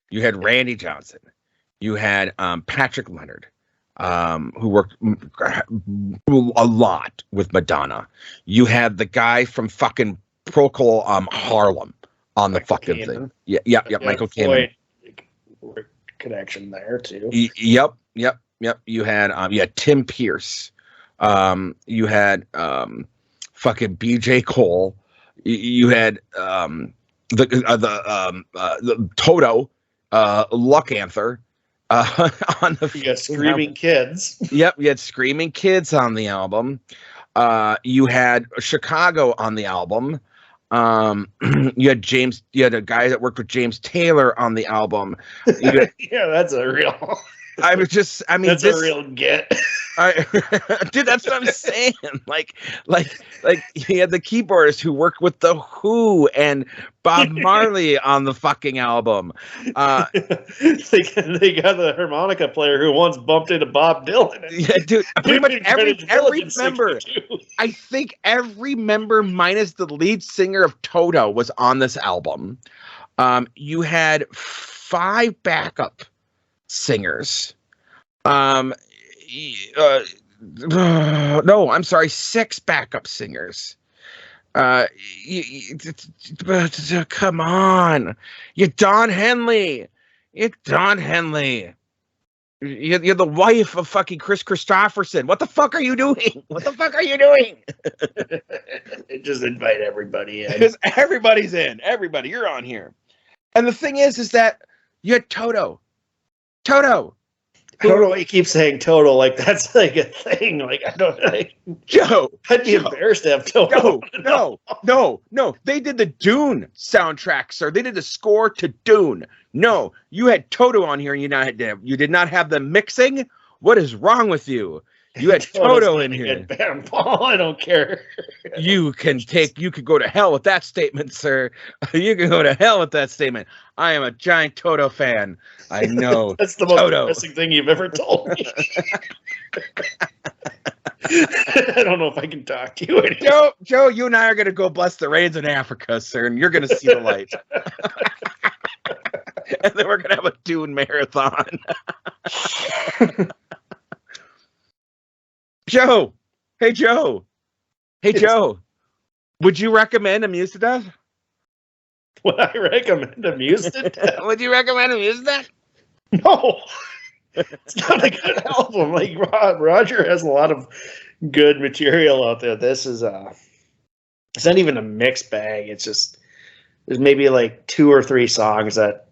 You had Randy Johnson. You had Patrick Leonard. Who worked a lot with Madonna. You had the guy from fucking Procol Harlem on the fucking Kamen thing. Yeah, Michael Kamen. Connection there too. Yep. You had Tim Pierce. You had fucking BJ Cole. You had the Toto, Luck Anther, on the. You got Screaming Kids. Yep, you had Screaming Kids on the album. You had Chicago on the album. You had a guy that worked with James Taylor on the album. Yeah, that's a real. That's a real get. Dude, that's what I'm saying. Like he had the keyboardist who worked with the Who and Bob Marley on the fucking album. They got the harmonica player who once bumped into Bob Dylan. Yeah, dude. Pretty much every member. I think every member minus the lead singer of Toto was on this album. You had 5 backup singers. No, I'm sorry, 6 backup singers. Come on, you're Don Henley. You're the wife of fucking Chris Christopherson. What the fuck are you doing? Just invite everybody in. Because everybody's in. Everybody, you're on here. And the thing is that you had Toto. He keeps saying Toto like that's like a thing. Like I don't like Joe. I'd be embarrassed to have Toto. No. They did the Dune soundtrack, sir. They did the score to Dune. No, you had Toto on here and you did not have the mixing. What is wrong with you? You had Toto in here. Paul, I don't care. You could go to hell with that statement, sir. You can go to hell with that statement. I am a giant Toto fan. I know. That's the most depressing thing you've ever told me. I don't know if I can talk to you anymore. Joe, you and I are going to go bless the rains in Africa, sir, and you're going to see the light. And then we're going to have a Dune marathon. Joe. Hey, Joe. Would you recommend Amused to Death? Would I recommend Amused to Death? Would you recommend Amused to Death? No. It's not a good album. Like Roger has a lot of good material out there. This is it's not even a mixed bag. It's just there's maybe like 2 or 3 songs that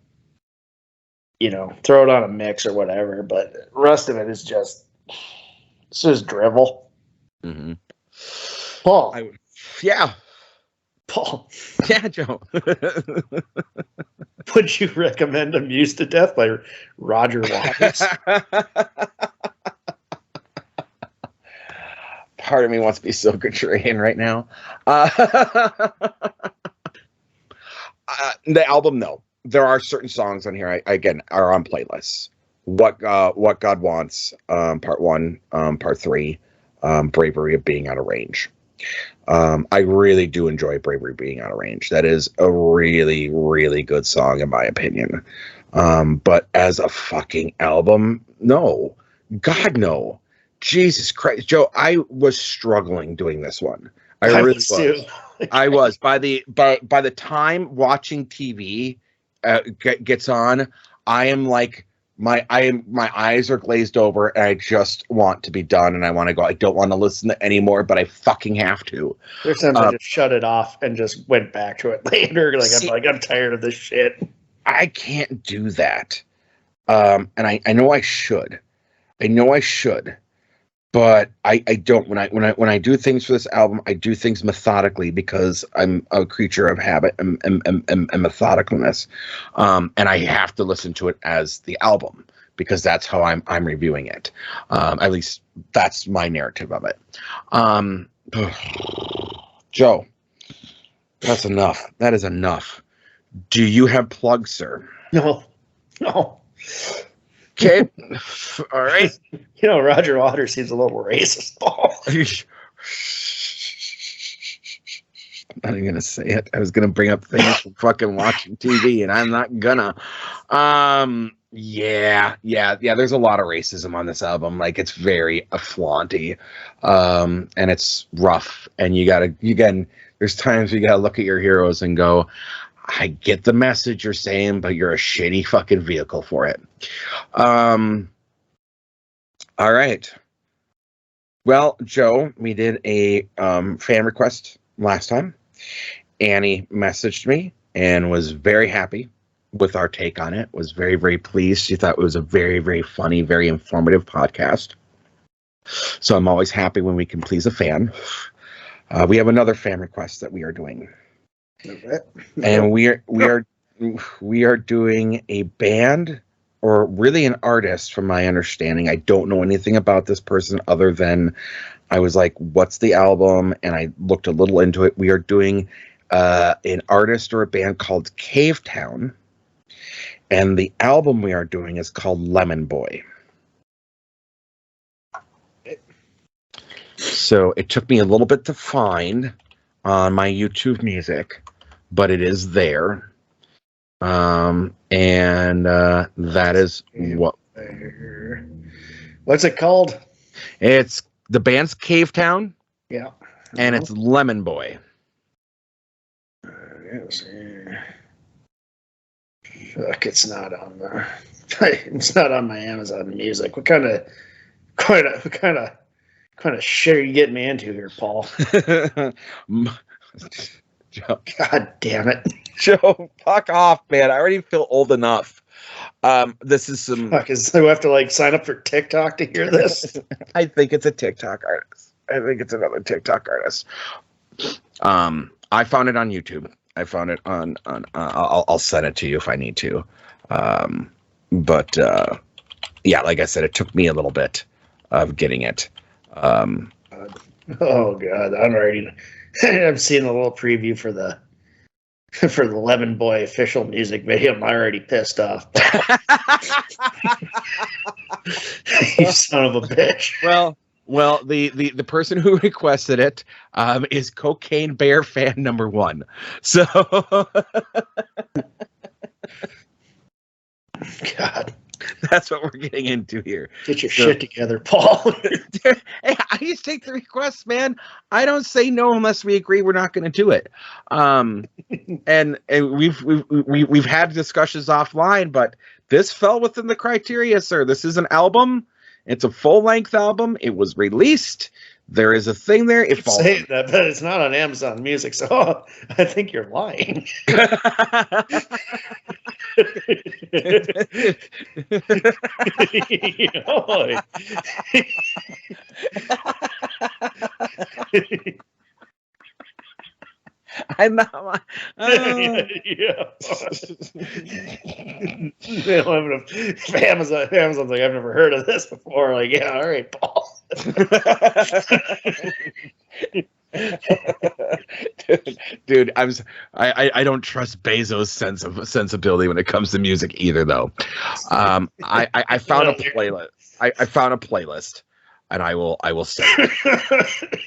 throw it on a mix or whatever, but the rest of it is just drivel. Mm-hmm. Paul. Paul. Yeah, Joe. Would you recommend Amused to Death by Roger Waters? Part of me wants to be so contrarian right now. The album, no. There are certain songs on here, are on playlists. What God Wants, Part 1, Part 3, Bravery of Being Out of Range. I really do enjoy Bravery Being Out of Range. That is a really, really good song in my opinion. But as a fucking album, no. God, no. Jesus Christ. Joe, I was struggling doing this one. I really was. Too. I was. By the time watching TV gets on, I am like, my eyes are glazed over and I just want to be done and I want to go. I don't want to listen to anymore, but I fucking have to. There's times I just shut it off and just went back to it later. I'm tired of this shit. I can't do that. And I know I should. But I don't. When I do things for this album, I do things methodically because I'm a creature of habit and methodicalness. And I have to listen to it as the album because that's how I'm reviewing it. At least that's my narrative of it. Joe, that's enough. That is enough. Do you have plugs, sir? No. Okay. All right. Roger Waters seems a little racist, Paul. I'm not even gonna say it. I was gonna bring up things from fucking watching TV, and I'm not gonna. Yeah. There's a lot of racism on this album. Like it's very flaunty, and it's rough. And there's times you gotta look at your heroes and go, I get the message you're saying, but you're a shitty fucking vehicle for it. All right. Well, Joe, we did a fan request last time, Annie messaged me and was very happy with our take on it. Was very, very pleased. She thought it was a very, very funny, very informative podcast. So I'm always happy when we can please a fan. We have another fan request that we are doing, and we are doing a band, or really an artist, from my understanding. I don't know anything about this person other than I was like, "What's the album?" And I looked a little into it. We are doing an artist or a band called Cave Town, and the album we are doing is called Lemon Boy. So it took me a little bit to find on my YouTube Music, but it is there. And that is what. What's it called? It's the band's Cave Town. Yeah. And it's Lemon Boy. Fuck, it's not on the. It's not on my Amazon Music. What kind of shit are you getting me into here, Paul? Joe, God damn it. Joe, fuck off, man. I already feel old enough. This is some. Fuck, do I have to like sign up for TikTok to hear this? I think it's a TikTok artist. I think it's another TikTok artist. I found it on YouTube. I found it on I'll send it to you if I need to. But yeah, like I said, it took me a little bit of getting it. Oh God, I'm seeing a little preview for the Lemon Boy official music video. I'm already pissed off. You son of a bitch. Well, the person who requested it is Cocaine Bear fan number 1. So God, that's what we're getting into here. Get your shit together, Paul. Hey, I just take the requests, man. I don't say no unless we agree we're not going to do it. And we've had discussions offline, but this fell within the criteria, sir. This is an album. It's a full-length album. It was released. There is a thing there. It falls. Saying that, but it's not on Amazon Music, so I think you're lying. I'm not. Yeah. Amazon's like, I've never heard of this before. Like, yeah, all right, Paul. Dude, I don't trust Bezos' sensibility when it comes to music either, though. I found a playlist. I found a playlist, and I will send it.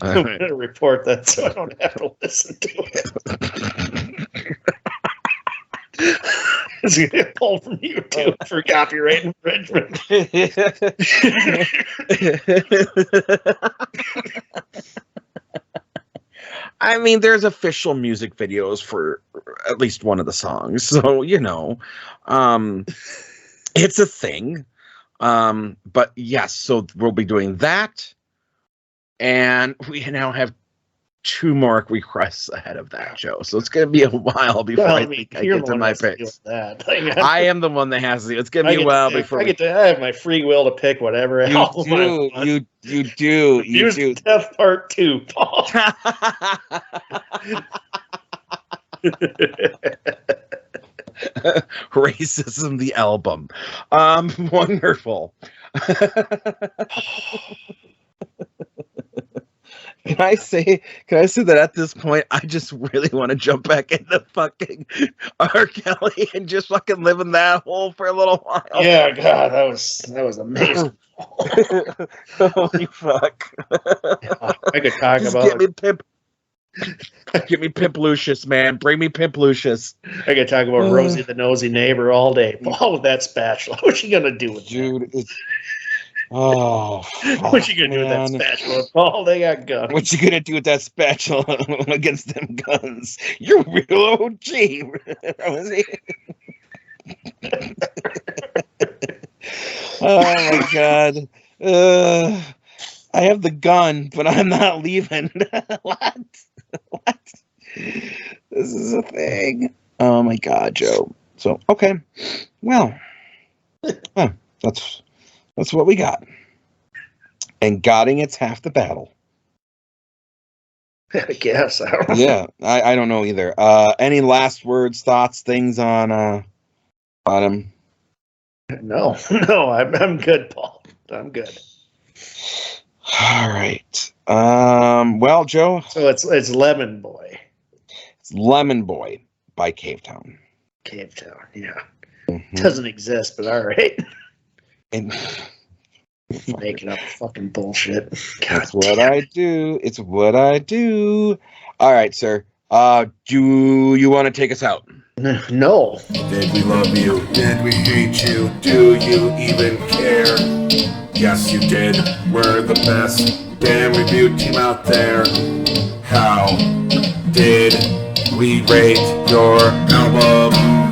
I'm going to report that so I don't have to listen to it. It's going to get pulled from YouTube for copyright infringement. I mean, there's official music videos for at least one of the songs, so it's a thing. But yes, so we'll be doing that. And we now have 2 more requests ahead of that, Joe. So it's going to be a while before I get to my picks. I am the one that has to. It's going to be a while before I have my free will to pick whatever album I want. You do. Death Part 2, Paul. Racism, the album. Wonderful. Can I say that at this point, I just really want to jump back into fucking R. Kelly and just fucking live in that hole for a little while? Yeah, God, that was amazing. Holy fuck. I could talk just about Get me Pimp Lucius, man. Bring me Pimp Lucius. I could talk about Rosie the Nosy Neighbor all day. Paul with that spatula. What's she gonna do with Dude, that? Fuck, what's she gonna do with that spatula? Paul, they got guns. What you gonna do with that spatula against them guns? You're real OG. Oh my God. I have the gun, but I'm not leaving. What? This is a thing. Oh my God, Joe. So okay, well, that's what we got. And godding it's half the battle. I guess. I don't know. Yeah, I don't know either. Any last words, thoughts, things on him? No, I'm good, Paul. I'm good. All right. Well, Joe, So it's Lemon Boy. it's Lemon Boy by Cavetown. Cavetown, yeah. Mhm. Doesn't exist, but all right. And Making up fucking bullshit. God that's what I do. It's what I do. All right, sir. Do you want to take us out? No. Did we love you? Did we hate you? Do you even care? Yes, you did. We're the best damn review team out there. How did we rate your album?